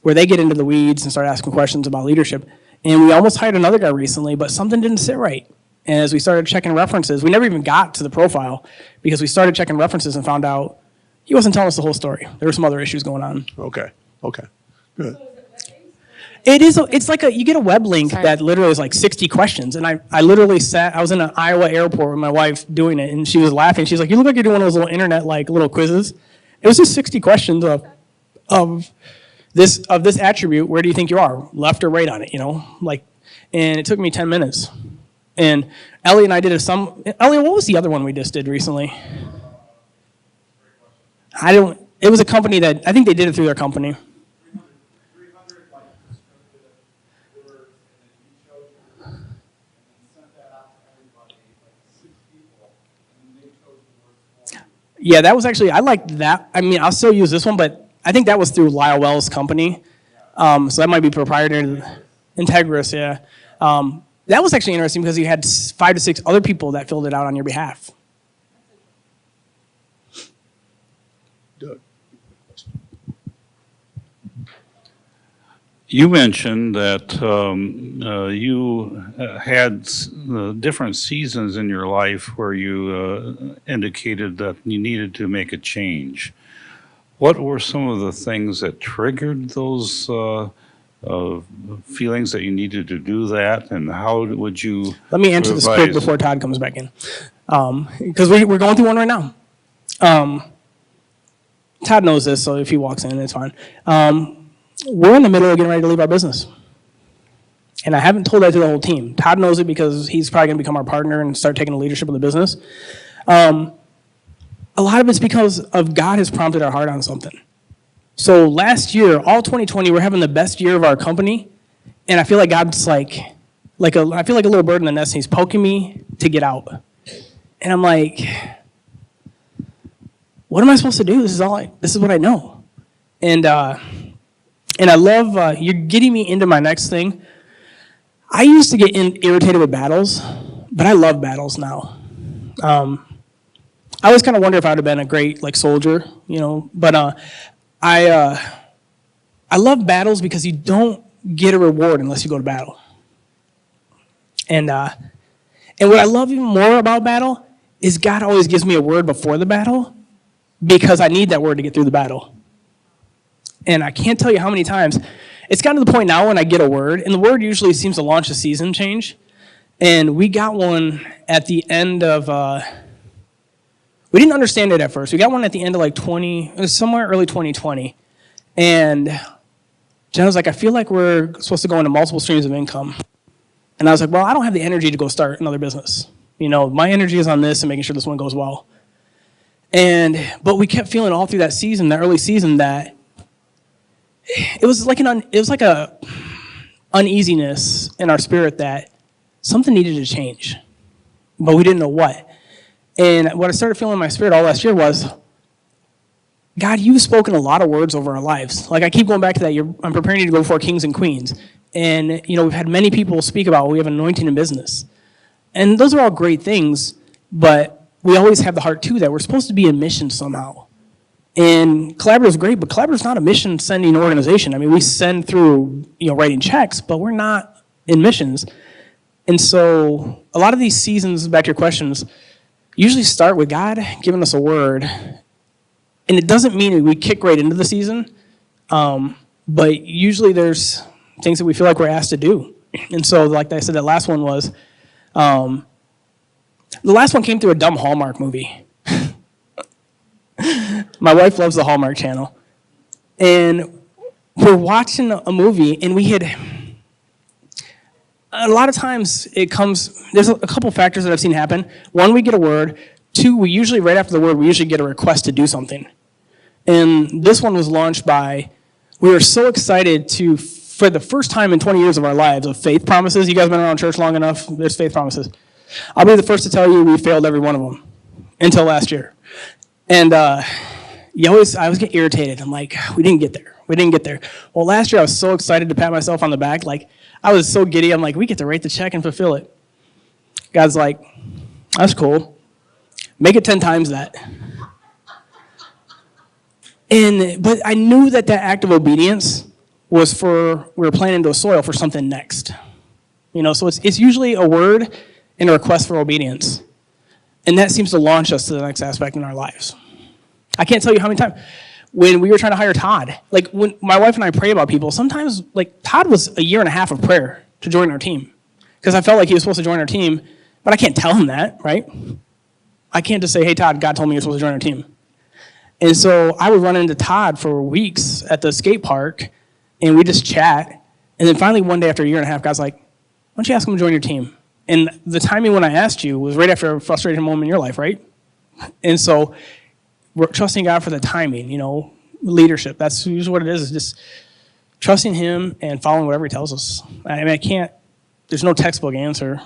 where they get into the weeds and start asking questions about leadership. And we almost hired another guy recently, but something didn't sit right. And as we started checking references, we never even got to the profile because we started checking references and found out he wasn't telling us the whole story. There were some other issues going on. Okay, good. It's like you get a web link that literally is like 60 questions. And I literally I was in an Iowa airport with my wife doing it, and she was laughing. She's like, you look like you're doing one of those little internet like little quizzes. It was just 60 questions of this attribute. Where do you think you are? Left or right on it, and it took me 10 minutes. And Ellie and I did Ellie, what was the other one we just did recently? It was a company that, I think they did it through their company. Yeah, that was actually, I liked that. I mean, I'll still use this one, but I think that was through Lyle Wells' company. So that might be proprietary. Integris, yeah. That was actually interesting because you had 5 to 6 other people that filled it out on your behalf. Doug. You mentioned that you had different seasons in your life where you indicated that you needed to make a change. What were some of the things that triggered those feelings that you needed to do that, and how would you Let me answer this quick before Todd comes back in, because we're going through one right now. Todd knows this, so if he walks in, it's fine. We're in the middle of getting ready to leave our business, and I haven't told that to the whole team. Todd knows it because he's probably going to become our partner and start taking the leadership of the business. A lot of it's because of God has prompted our heart on something. So last year, all 2020, we're having the best year of our company, and I feel like God's I feel like a little bird in the nest, and he's poking me to get out. And I'm like, what am I supposed to do? This is what I know. And I love, you're getting me into my next thing. I used to get irritated with battles, but I love battles now. I always kind of wonder if I would have been a great soldier, but I love battles because you don't get a reward unless you go to battle. And what I love even more about battle is God always gives me a word before the battle because I need that word to get through the battle. And I can't tell you how many times. It's gotten to the point now when I get a word, and the word usually seems to launch a season change. And we got one at the end of, we didn't understand it at first. We got one at the end of it was somewhere early 2020. And Jen was like, I feel like we're supposed to go into multiple streams of income. And I was like, well, I don't have the energy to go start another business. My energy is on this and making sure this one goes well. But we kept feeling all through that season, that early season, that it was like a uneasiness in our spirit that something needed to change, but we didn't know what. And what I started feeling in my spirit all last year was, God, you've spoken a lot of words over our lives. Like I keep going back to that. I'm preparing you to go before kings and queens. And, we've had many people speak about we have anointing in business. And those are all great things, but we always have the heart too that we're supposed to be in mission somehow. And Collaborative is great, but Collaborative is not a mission sending organization. I mean, we send through, writing checks, but we're not in missions. And so a lot of these seasons, back to your questions, usually start with God giving us a word. And it doesn't mean we kick right into the season, but usually there's things that we feel like we're asked to do. And so, like I said, that last one was, the last one came through a dumb Hallmark movie. My wife loves the Hallmark Channel. And we're watching a movie, and a lot of times there's a couple factors that I've seen happen. One, we get a word. Two, right after the word, we usually get a request to do something. And this one was launched we were so excited for the first time in 20 years of our lives, of faith promises. You guys been around church long enough, there's faith promises. I'll be the first to tell you we failed every one of them until last year. And I always get irritated. I'm like, we didn't get there. Well, last year I was so excited to pat myself on the back. Like, I was so giddy. I'm like, we get to write the check and fulfill it. God's like, that's cool. Make it 10 times that. But I knew that act of obedience was we were planting into a soil for something next. So it's usually a word and a request for obedience. And that seems to launch us to the next aspect in our lives. I can't tell you how many times when we were trying to hire Todd, like when my wife and I pray about people, sometimes like Todd was a year and a half of prayer to join our team. Because I felt like he was supposed to join our team, but I can't tell him that, right? I can't just say, hey, Todd, God told me you're supposed to join our team. And so I would run into Todd for weeks at the skate park, and we just chat. And then finally one day after a year and a half, God's like, why don't you ask him to join your team? And the timing when I asked you was right after a frustrating moment in your life, right? And so we're trusting God for the timing, leadership. That's usually what it is just trusting him and following whatever he tells us. I mean, there's no textbook answer,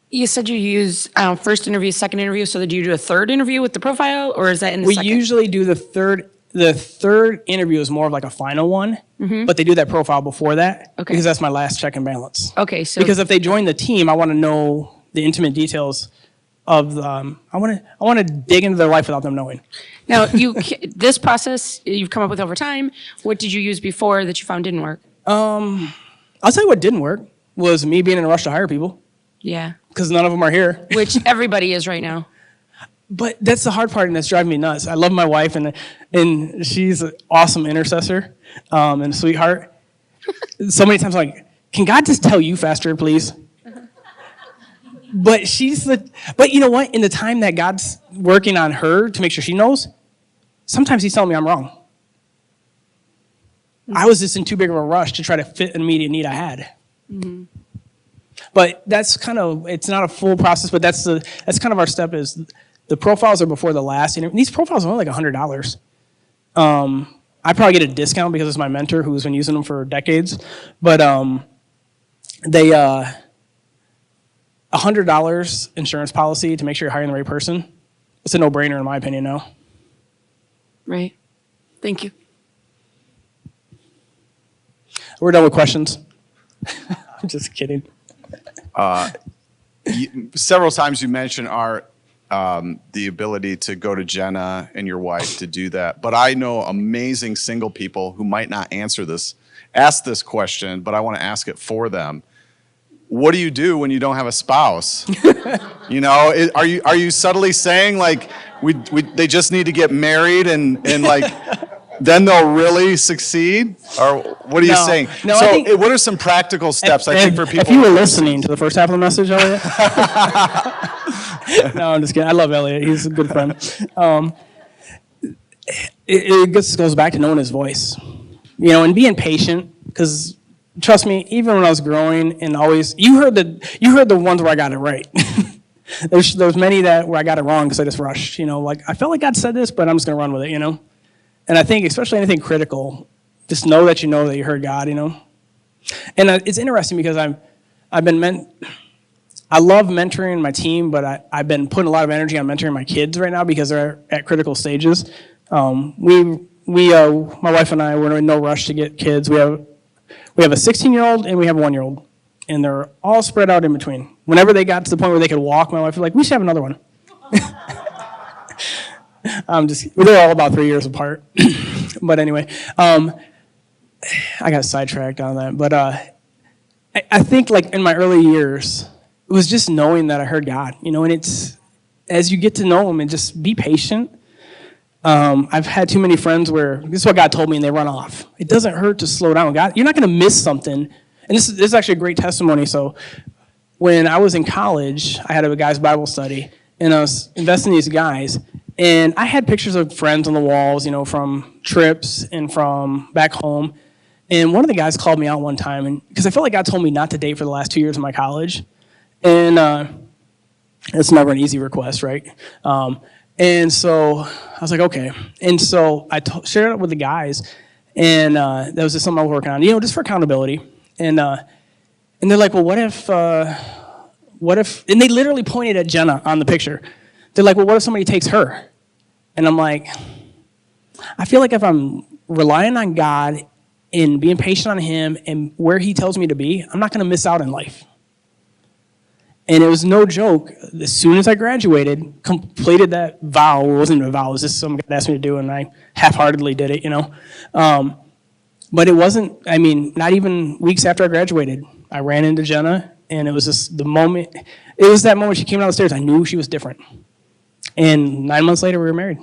You said you use first interview, second interview. So did you do a third interview with the profile, or is that in the second? We usually do the third. The third interview is more of like a final one, but they do that profile before that because that's my last check and balance. Okay, so because if they join the team, I want to know the intimate details of I want to dig into their life without them knowing. Now, this process you've come up with over time. What did you use before that you found didn't work? I'll tell you what didn't work was me being in a rush to hire people. Yeah. Because none of them are here. Which everybody is right now. But that's the hard part, and that's driving me nuts. I love my wife, and she's an awesome intercessor and a sweetheart. So many times I'm like, can God just tell you faster, please? But you know what? In the time that God's working on her to make sure she knows, sometimes he's telling me I'm wrong. I was just in too big of a rush to try to fit an immediate need I had. Mm-hmm. But that's it's not a full process, but that's kind of our step is the profiles are before the last interview. These profiles are only like $100. I probably get a discount because it's my mentor who's been using them for decades. But they $100 insurance policy to make sure you're hiring the right person. It's a no-brainer in my opinion now. Right. Thank you. We're done with questions. I'm just kidding. Several times you mentioned the ability to go to Jenna and your wife to do that. But I know amazing single people who might not ask this question, but I want to ask it for them. What do you do when you don't have a spouse? Are you subtly saying like they just need to get married and like then they'll really succeed? Or what are you saying? No, so what are some practical steps I think for people? If you were listening to the first half of the message, Elliot. No, I'm just kidding. I love Elliot. He's a good friend. It just goes back to knowing his voice. and being patient, because trust me, even when I was growing and always, you heard the ones where I got it right. There's many where I got it wrong because I just rushed, like I felt like God said this, but I'm just going to run with it, And I think especially anything critical, just know that you heard God, And it's interesting because I love mentoring my team, but I've been putting a lot of energy on mentoring my kids right now because they're at critical stages. My wife and I, we're in no rush to get kids. We have a 16-year-old and we have a 1-year-old, and they're all spread out in between. Whenever they got to the point where they could walk, my wife was like, "We should have another one." They're all about 3 years apart. But anyway, I got sidetracked on that. But I think like in my early years, it was just knowing that I heard God, and it's as you get to know Him and just be patient. I've had too many friends where this is what God told me and they run off. It doesn't hurt to slow down. God, you're not going to miss something. And this is actually a great testimony. So when I was in college, I had a guy's Bible study, and I was investing in these guys. And I had pictures of friends on the walls, from trips and from back home. And one of the guys called me out one time, and because I felt like God told me not to date for the last 2 years of my college. And it's never an easy request, right? And so I was like, okay. And so I shared it with the guys, and that was just something I was working on, just for accountability. And they're like, well, what if, and they literally pointed at Jenna on the picture. They're like, well, what if somebody takes her? And I'm like, I feel like if I'm relying on God and being patient on Him and where He tells me to be, I'm not going to miss out in life. And it was no joke. As soon as I graduated, completed that vow, it wasn't a vow, it was just something God asked me to do, and I half-heartedly did it, But it wasn't, not even weeks after I graduated, I ran into Jenna, and it was just the moment, it was that moment she came down the stairs, I knew she was different. And 9 months later, we were married,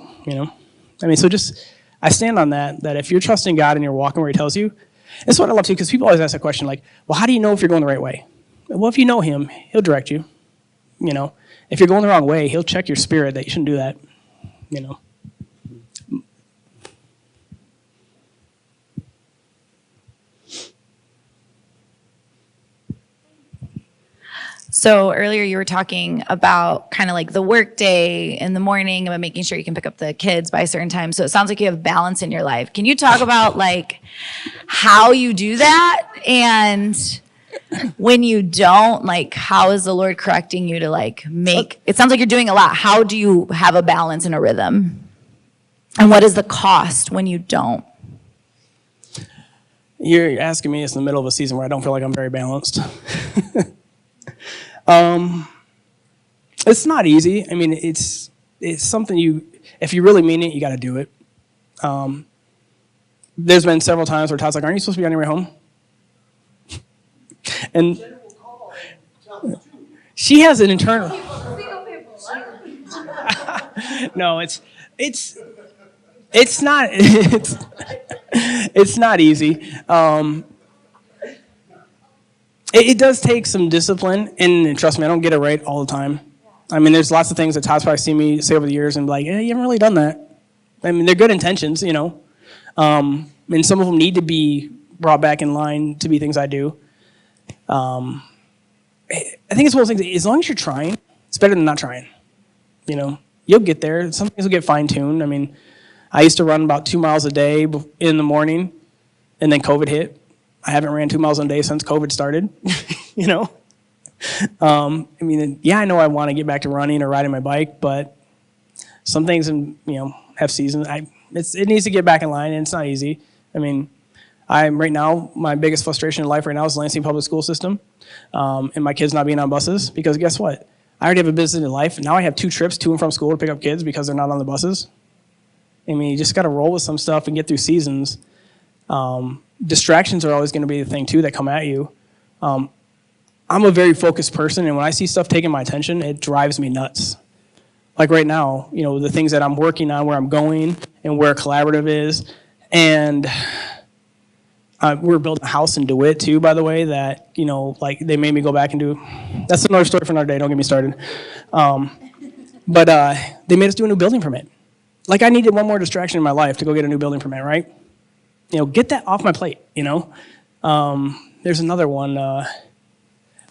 So just, I stand on that if you're trusting God and you're walking where He tells you, that's what I love too, because people always ask that question, like, well, how do you know if you're going the right way? Well, if you know Him, He'll direct you. If you're going the wrong way, He'll check your spirit that you shouldn't do that. So earlier you were talking about kind of like the work day in the morning, about making sure you can pick up the kids by a certain time. So it sounds like you have balance in your life. Can you talk about like how you do that? And when you don't, like, how is the Lord correcting you to like it sounds like you're doing a lot. How do you have a balance and a rhythm? And what is the cost when you don't? You're asking me, it's in the middle of a season where I don't feel like I'm very balanced. It's not easy. It's something if you really mean it, you got to do it. There's been several times where Todd's like, aren't you supposed to be on your way home? And she has an internal. No, it's not easy. It does take some discipline, and trust me, I don't get it right all the time. There's lots of things that Todd's probably seen me say over the years and be like, you haven't really done that. They're good intentions, and some of them need to be brought back in line to be things I do. I think it's one of those things, as long as you're trying, it's better than not trying. You'll get there. Some things will get fine-tuned. I used to run about 2 miles a day in the morning, and then COVID hit. I haven't ran 2 miles a day since COVID started, I know I want to get back to running or riding my bike, but some things, have seasons. It needs to get back in line, and it's not easy. Right now, my biggest frustration in life right now is the Lansing public school system, and my kids not being on buses, because guess what? I already have a business in life, and now I have 2 trips to and from school to pick up kids because they're not on the buses. You just got to roll with some stuff and get through seasons. Distractions are always going to be the thing, too, that come at you. I'm a very focused person, and when I see stuff taking my attention, it drives me nuts. Like right now, the things that I'm working on, where I'm going, and where collaborative is. And we're building a house in DeWitt, too, by the way, that, they made me go back and do. That's another story for another day. Don't get me started. But they made us do a new building permit. Like, I needed one more distraction in my life to go get a new building permit, right? get that off my plate, There's another one.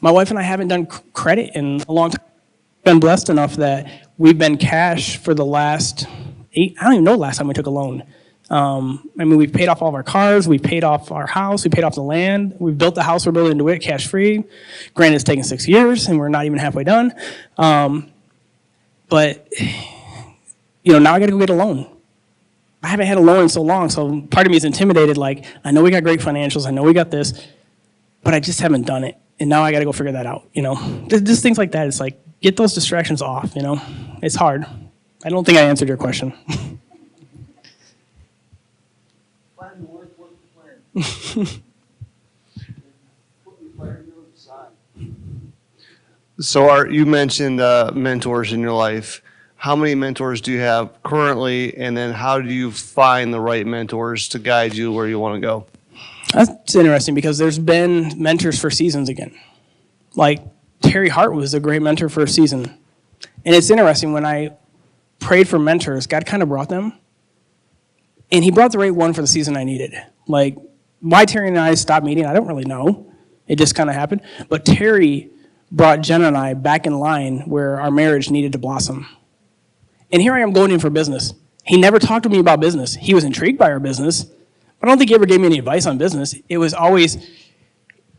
My wife and I haven't done credit in a long time. Been blessed enough that we've been cash for the last I don't even know the last time we took a loan. We've paid off all of our cars, we've paid off our house, we paid off the land, we've built the house we're building in DeWitt cash free. Granted, it's taken 6 years and we're not even halfway done. But now I got to go get a loan. I haven't had a loan in so long, so part of me is intimidated. Like, I know we got great financials, I know we got this, but I just haven't done it. And now I got to go figure that out, Just things like that. It's like, get those distractions off, It's hard. I don't think I answered your question. So you mentioned mentors in your life. How many mentors do you have currently, and then how do you find the right mentors to guide you where you want to go? That's interesting because there's been mentors for seasons again. Like Terry Hart was a great mentor for a season. And it's interesting, when I prayed for mentors, God kind of brought them. And he brought the right one for the season I needed. Like, why Terry and I stopped meeting, I don't really know. It just kind of happened. But Terry brought Jenna and I back in line where our marriage needed to blossom. And here I am going in for business. He never talked to me about business. He was intrigued by our business. But I don't think he ever gave me any advice on business. It was always,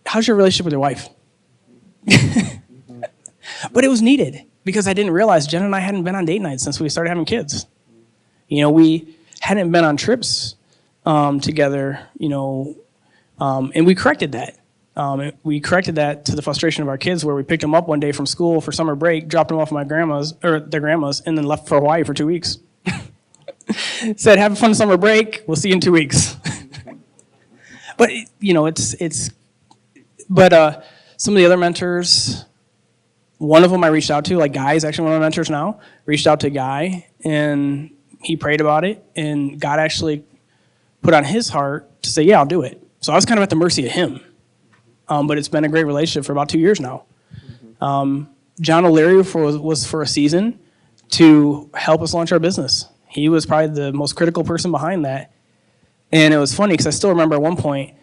how's your relationship with your wife? But it was needed because I didn't realize Jenna and I hadn't been on date nights since we started having kids. We hadn't been on trips together, and we corrected that. We corrected that to the frustration of our kids, where we picked them up one day from school for summer break, dropped them off at their grandma's, and then left for Hawaii for 2 weeks. Said, have a fun summer break. We'll see you in 2 weeks. But but some of the other mentors, one of them I reached out to, like Guy is actually one of my mentors now, reached out to Guy, and he prayed about it, and God actually put on his heart to say, yeah, I'll do it. So I was kind of at the mercy of him. But it's been a great relationship for about 2 years now. John O'Leary was for a season to help us launch our business. He was probably the most critical person behind that. And it was funny because I still remember at one point,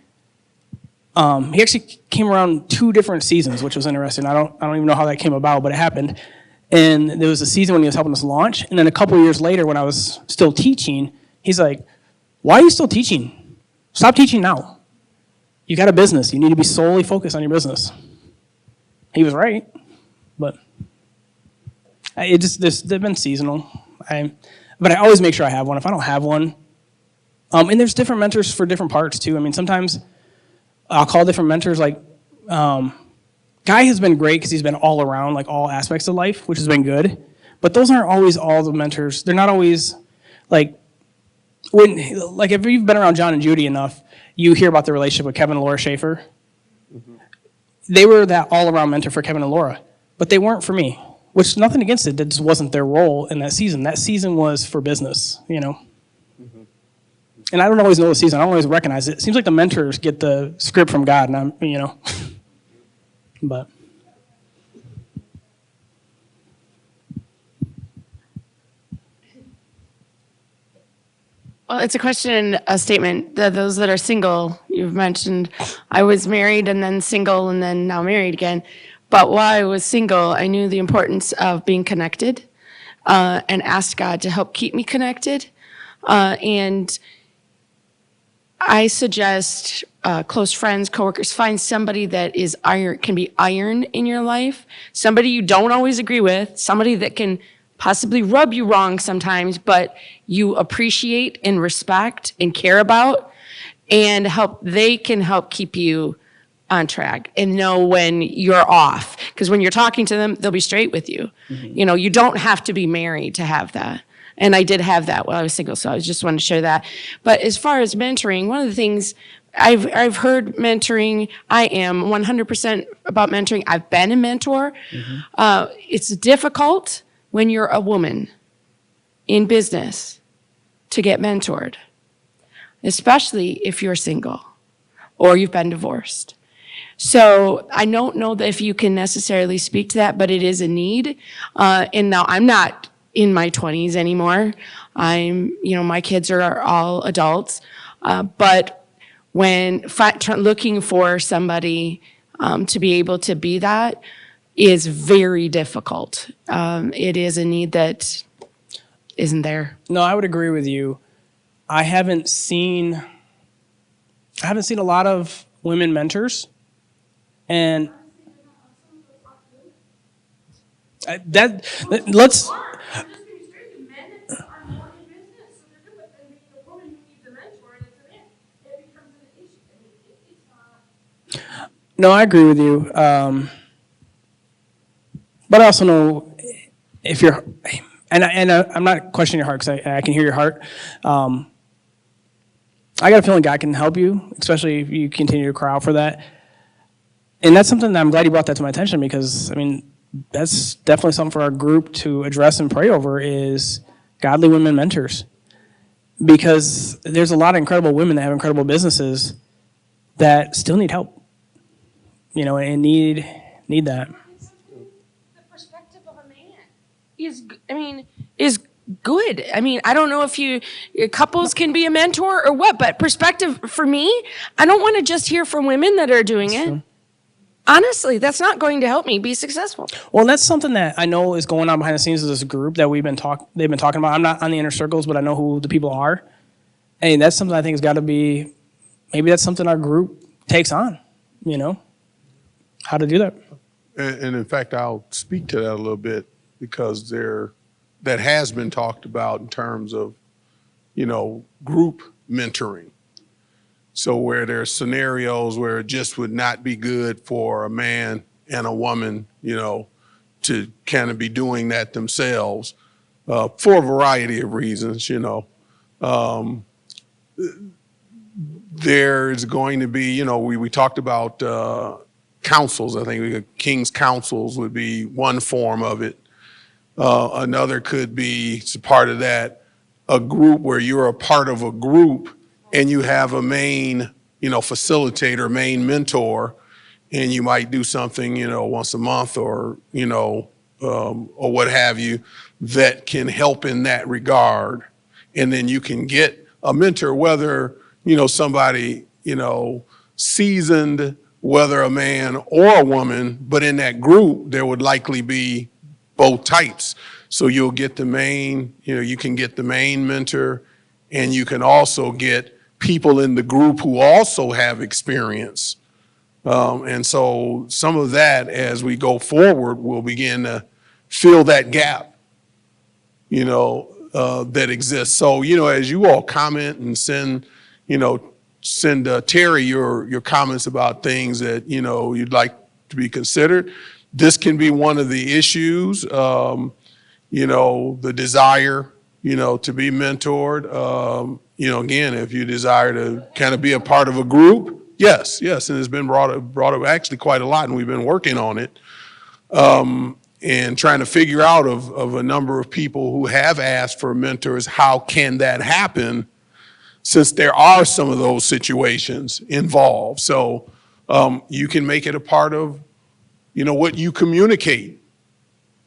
he actually came around 2 different seasons, which was interesting. I don't even know how that came about, but it happened. And there was a season when he was helping us launch. And then a couple of years later, when I was still teaching, he's like, why are you still teaching? Stop teaching now. You got a business. You need to be solely focused on your business. He was right, but they've been seasonal. But I always make sure I have one. If I don't have one, and there's different mentors for different parts too. Sometimes I'll call different mentors. Like Guy has been great because he's been all around, like all aspects of life, which has been good. But those aren't always all the mentors. They're not always like if you've been around John and Judy enough, you hear about the relationship with Kevin and Laura Schaefer. Mm-hmm. They were that all-around mentor for Kevin and Laura, but they weren't for me, which nothing against it. That just wasn't their role in that season. That season was for business, Mm-hmm. And I don't always know the season. I don't always recognize it. It seems like the mentors get the script from God, and but. Well, it's a question, a statement. Those that are single, you've mentioned I was married and then single and then now married again. But while I was single, I knew the importance of being connected and asked God to help keep me connected. And I suggest close friends, coworkers, find somebody that is can be iron in your life, somebody you don't always agree with, somebody that can possibly rub you wrong sometimes, but you appreciate and respect and care about, and they can help keep you on track and know when you're off. Because when you're talking to them, they'll be straight with you. Mm-hmm. You don't have to be married to have that. And I did have that while I was single, so I just wanted to share that. But as far as mentoring, one of the things I've heard mentoring, I am 100% about mentoring. I've been a mentor. Mm-hmm. It's difficult when you're a woman in business to get mentored, especially if you're single or you've been divorced. So I don't know that if you can necessarily speak to that, but it is a need. And now I'm not in my 20s anymore. My kids are all adults. But when looking for somebody to be able to be that is very difficult. It is a need that isn't there. No, I would agree with you. I haven't seen a lot of women mentors, and let's. No, I agree with you. But I also know if you're, and I'm not questioning your heart because I can hear your heart. I got a feeling God can help you, especially if you continue to cry out for that. And that's something that I'm glad you brought that to my attention because, I mean, that's definitely something for our group to address and pray over is godly women mentors. Because there's a lot of incredible women that have incredible businesses that still need help, you know, and need that. The perspective of a man is good. I mean, I don't know if couples can be a mentor or what, but perspective for me, I don't want to just hear from women that are doing it. Honestly, that's not going to help me be successful. Well, that's something that I know is going on behind the scenes of this group that they've been talking about. I'm not on the inner circles, but I know who the people are. And that's something I think has got to be, maybe that's something our group takes on, you know, how to do that. And in fact, I'll speak to that a little bit because that has been talked about in terms of, you know, group mentoring. So where there are scenarios where it just would not be good for a man and a woman, you know, to kind of be doing that themselves for a variety of reasons, you know. There's going to be, you know, we talked about councils. I think King's councils would be one form of it. Another could be, it's a part of that, a group where you're a part of a group and you have a main, you know, facilitator, main mentor, and you might do something, you know, once a month or, you know, or what have you, that can help in that regard. And then you can get a mentor, whether, you know, somebody, you know, seasoned, whether a man or a woman, but in that group, there would likely be both types. So you'll get the main, you know, you can get the main mentor, and you can also get people in the group who also have experience. And so some of that, as we go forward, will begin to fill that gap, you know, that exists. So, you know, as you all comment and send Terry your comments about things that, you know, you'd like to be considered, this can be one of the issues, you know, the desire, you know, to be mentored. You know, again, if you desire to kind of be a part of a group, yes, and it's been brought up actually quite a lot, and we've been working on it and trying to figure out of a number of people who have asked for mentors, how can that happen, since there are some of those situations involved. So you can make it a part of, you know, what you communicate.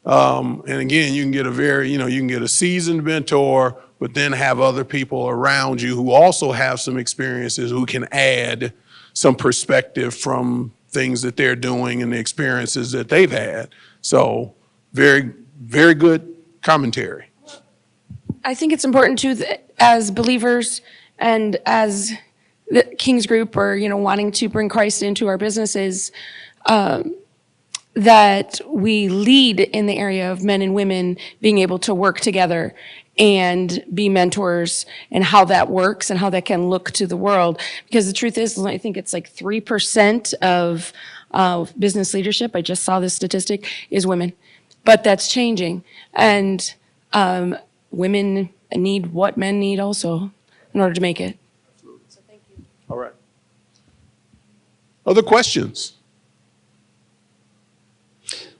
And again, you can get you can get a seasoned mentor, but then have other people around you who also have some experiences who can add some perspective from things that they're doing and the experiences that they've had. So very, very good commentary. I think it's important too, that as believers and as the King's Group, or, you know, wanting to bring Christ into our businesses, that we lead in the area of men and women being able to work together and be mentors, and how that works and how that can look to the world. Because the truth is, I think it's like 3% of business leadership, I just saw this statistic, is women. But that's changing. And women need what men need also in order to make it. So thank you. All right. Other questions?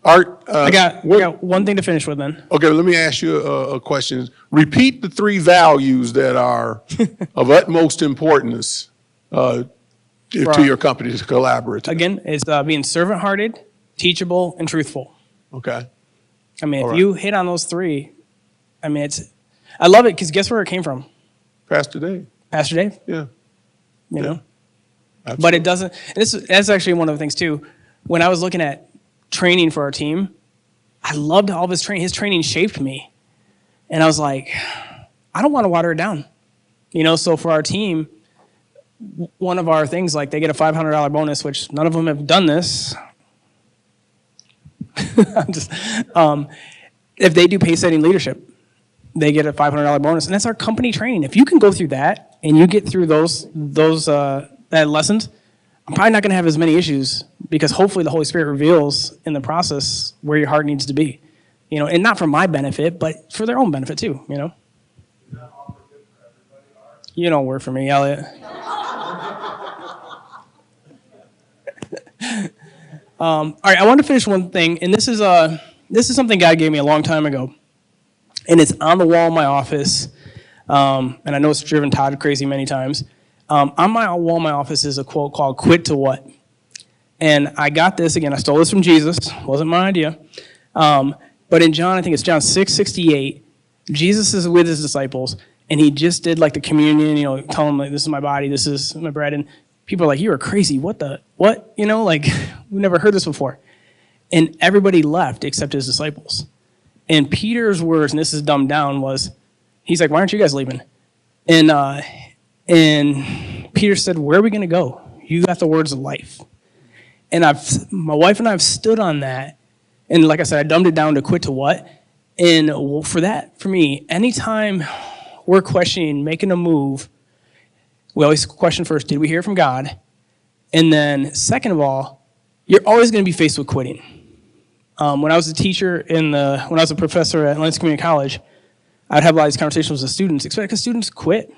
Art, I got one thing to finish with then. Okay, let me ask you a question. Repeat the 3 values that are of utmost importance to your company, to collaborate. Again, it's being servant-hearted, teachable, and truthful. Okay. I mean, All if right. you hit on those 3, I mean, I love it because guess where it came from? Pastor Dave. Pastor Dave. Yeah. you know? But Absolutely. it doesn't, that's actually one of the things too. When I was looking at training for our team, I loved all of his training. His training shaped me. And I was like, I don't want to water it down. You know, so for our team, one of our things, like they get a $500 bonus, which none of them have done this. I'm just, if they do pace setting leadership, they get a $500 bonus. And that's our company training. If you can go through that and you get through that lessons, I'm probably not going to have as many issues because hopefully the Holy Spirit reveals in the process where your heart needs to be, you know, and not for my benefit, but for their own benefit too, you know. You don't work for me, Elliot. All right, I want to finish one thing, and this is something God gave me a long time ago, and it's on the wall in my office, and I know it's driven Todd crazy many times. On my wall in my office is a quote called "Quit to What," and I got this again. I stole this from Jesus. Wasn't my idea, but in John, I think it's John 6:68. Jesus is with his disciples, and he just did like the communion, you know, telling them like, "This is my body, this is my bread," and people are like, "You are crazy. What? You know, like we've never heard this before." And everybody left except his disciples. And Peter's words, and this is dumbed down, he's like, "Why aren't you guys leaving?" And Peter said, "Where are we going to go? You got the words of life." And my wife and I have stood on that. And like I said, I dumbed it down to quit to what. And for me, anytime we're questioning, making a move, we always question first, did we hear from God? And then second of all, you're always going to be faced with quitting. When I was a teacher when I was a professor at Lance Community College, I'd have a lot of these conversations with students, especially because students quit.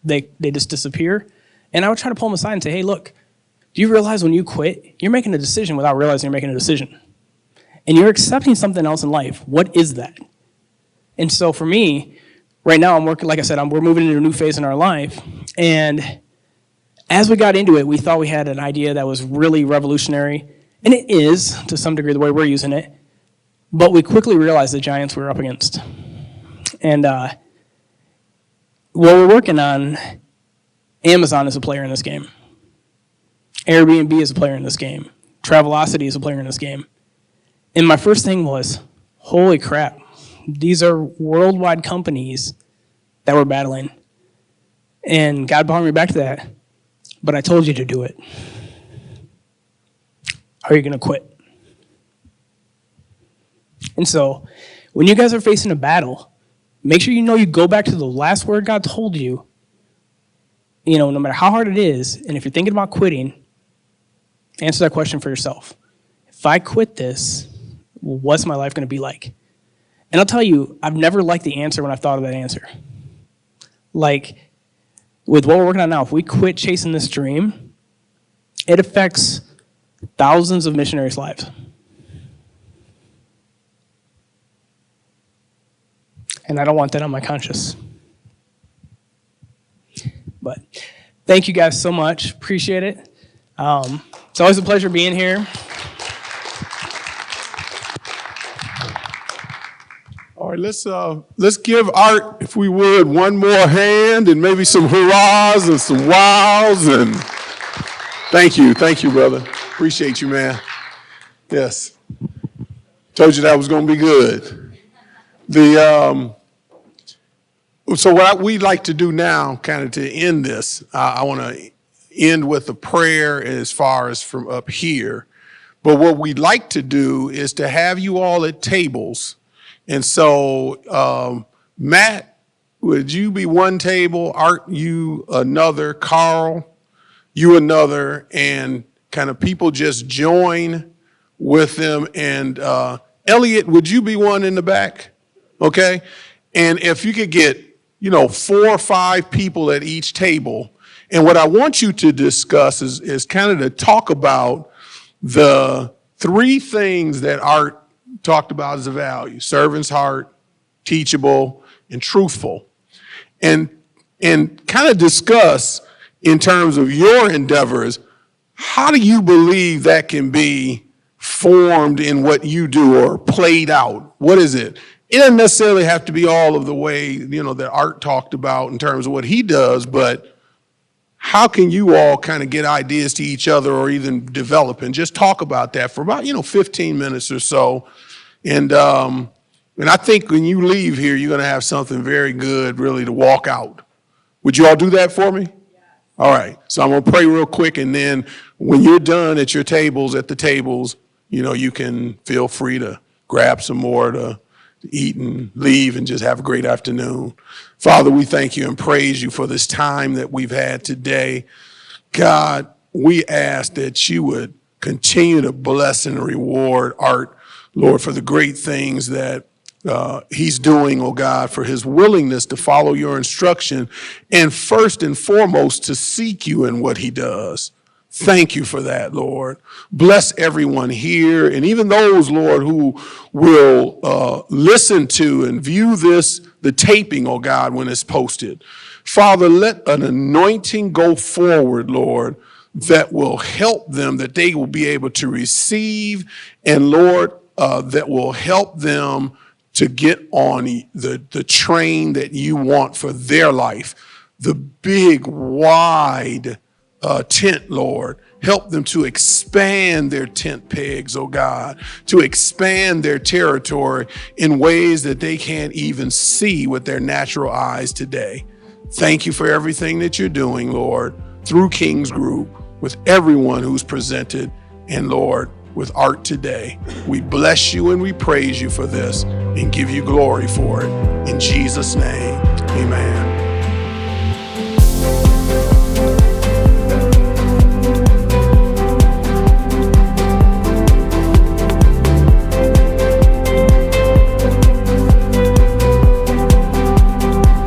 They just disappear. And I would try to pull them aside and say, hey, look, do you realize when you quit, you're making a decision without realizing you're making a decision. And you're accepting something else in life. What is that? And so for me, right now I'm working, like I said, we're moving into a new phase in our life. And as we got into it, we thought we had an idea that was really revolutionary. And it is, to some degree, the way we're using it. But we quickly realized the giants we were up against. And what we're working on, Amazon is a player in this game. Airbnb is a player in this game. Travelocity is a player in this game. And my first thing was, holy crap, these are worldwide companies that we're battling. And God brought me back to that. But I told you to do it. Are you going to quit? And so, when you guys are facing a battle, make sure you go back to the last word God told you, no matter how hard it is, and if you're thinking about quitting, answer that question for yourself. If I quit this, what's my life going to be like? And I'll tell you, I've never liked the answer when I've thought of that answer. Like, with what we're working on now, if we quit chasing this dream, it affects thousands of missionaries' lives. And I don't want that on my conscience. But thank you guys so much. Appreciate it. It's always a pleasure being here. All right, let's give Art, if we would, one more hand and maybe some hurrahs and some wows. And thank you, brother. Appreciate you, man. Yes, told you that was going to be good. So what we'd like to do now, kind of to end this, I want to end with a prayer as far as from up here. But what we'd like to do is to have you all at tables. And so, Matt, would you be one table? Art, you another. Carl, you another. And kind of people just join with them. And Elliot, would you be one in the back? Okay. And if you could get, 4 or 5 people at each table. And what I want you to discuss is kind of to talk about the 3 things that Art talked about as a value: servant's heart, teachable, and truthful. And kind of discuss in terms of your endeavors, how do you believe that can be formed in what you do or played out? What is it? It doesn't necessarily have to be all of the way, that Art talked about in terms of what he does, but how can you all kind of get ideas to each other or even develop and just talk about that for about, 15 minutes or so. And I think when you leave here, you're going to have something very good really to walk out. Would you all do that for me? All right. So I'm going to pray real quick. And then when you're done at your tables, you can feel free to grab some more to eat and leave and just have a great afternoon. Father, we thank you and praise you for this time that we've had today. God, we ask that you would continue to bless and reward Art, Lord, for the great things that he's doing, oh God, for his willingness to follow your instruction and first and foremost to seek you in what he does. Thank you for that, Lord. Bless everyone here and even those, Lord, who will listen to and view the taping, oh God, when it's posted. Father, let an anointing go forward, Lord, that will help them, that they will be able to receive, and Lord, that will help them to get on the train that you want for their life. The big, wide tent, Lord. Help them to expand their tent pegs, oh God, to expand their territory in ways that they can't even see with their natural eyes today. Thank you for everything that you're doing, Lord, through King's Group, with everyone who's presented, and Lord, with Art today. We bless you and we praise you for this and give you glory for it. In Jesus' name, amen.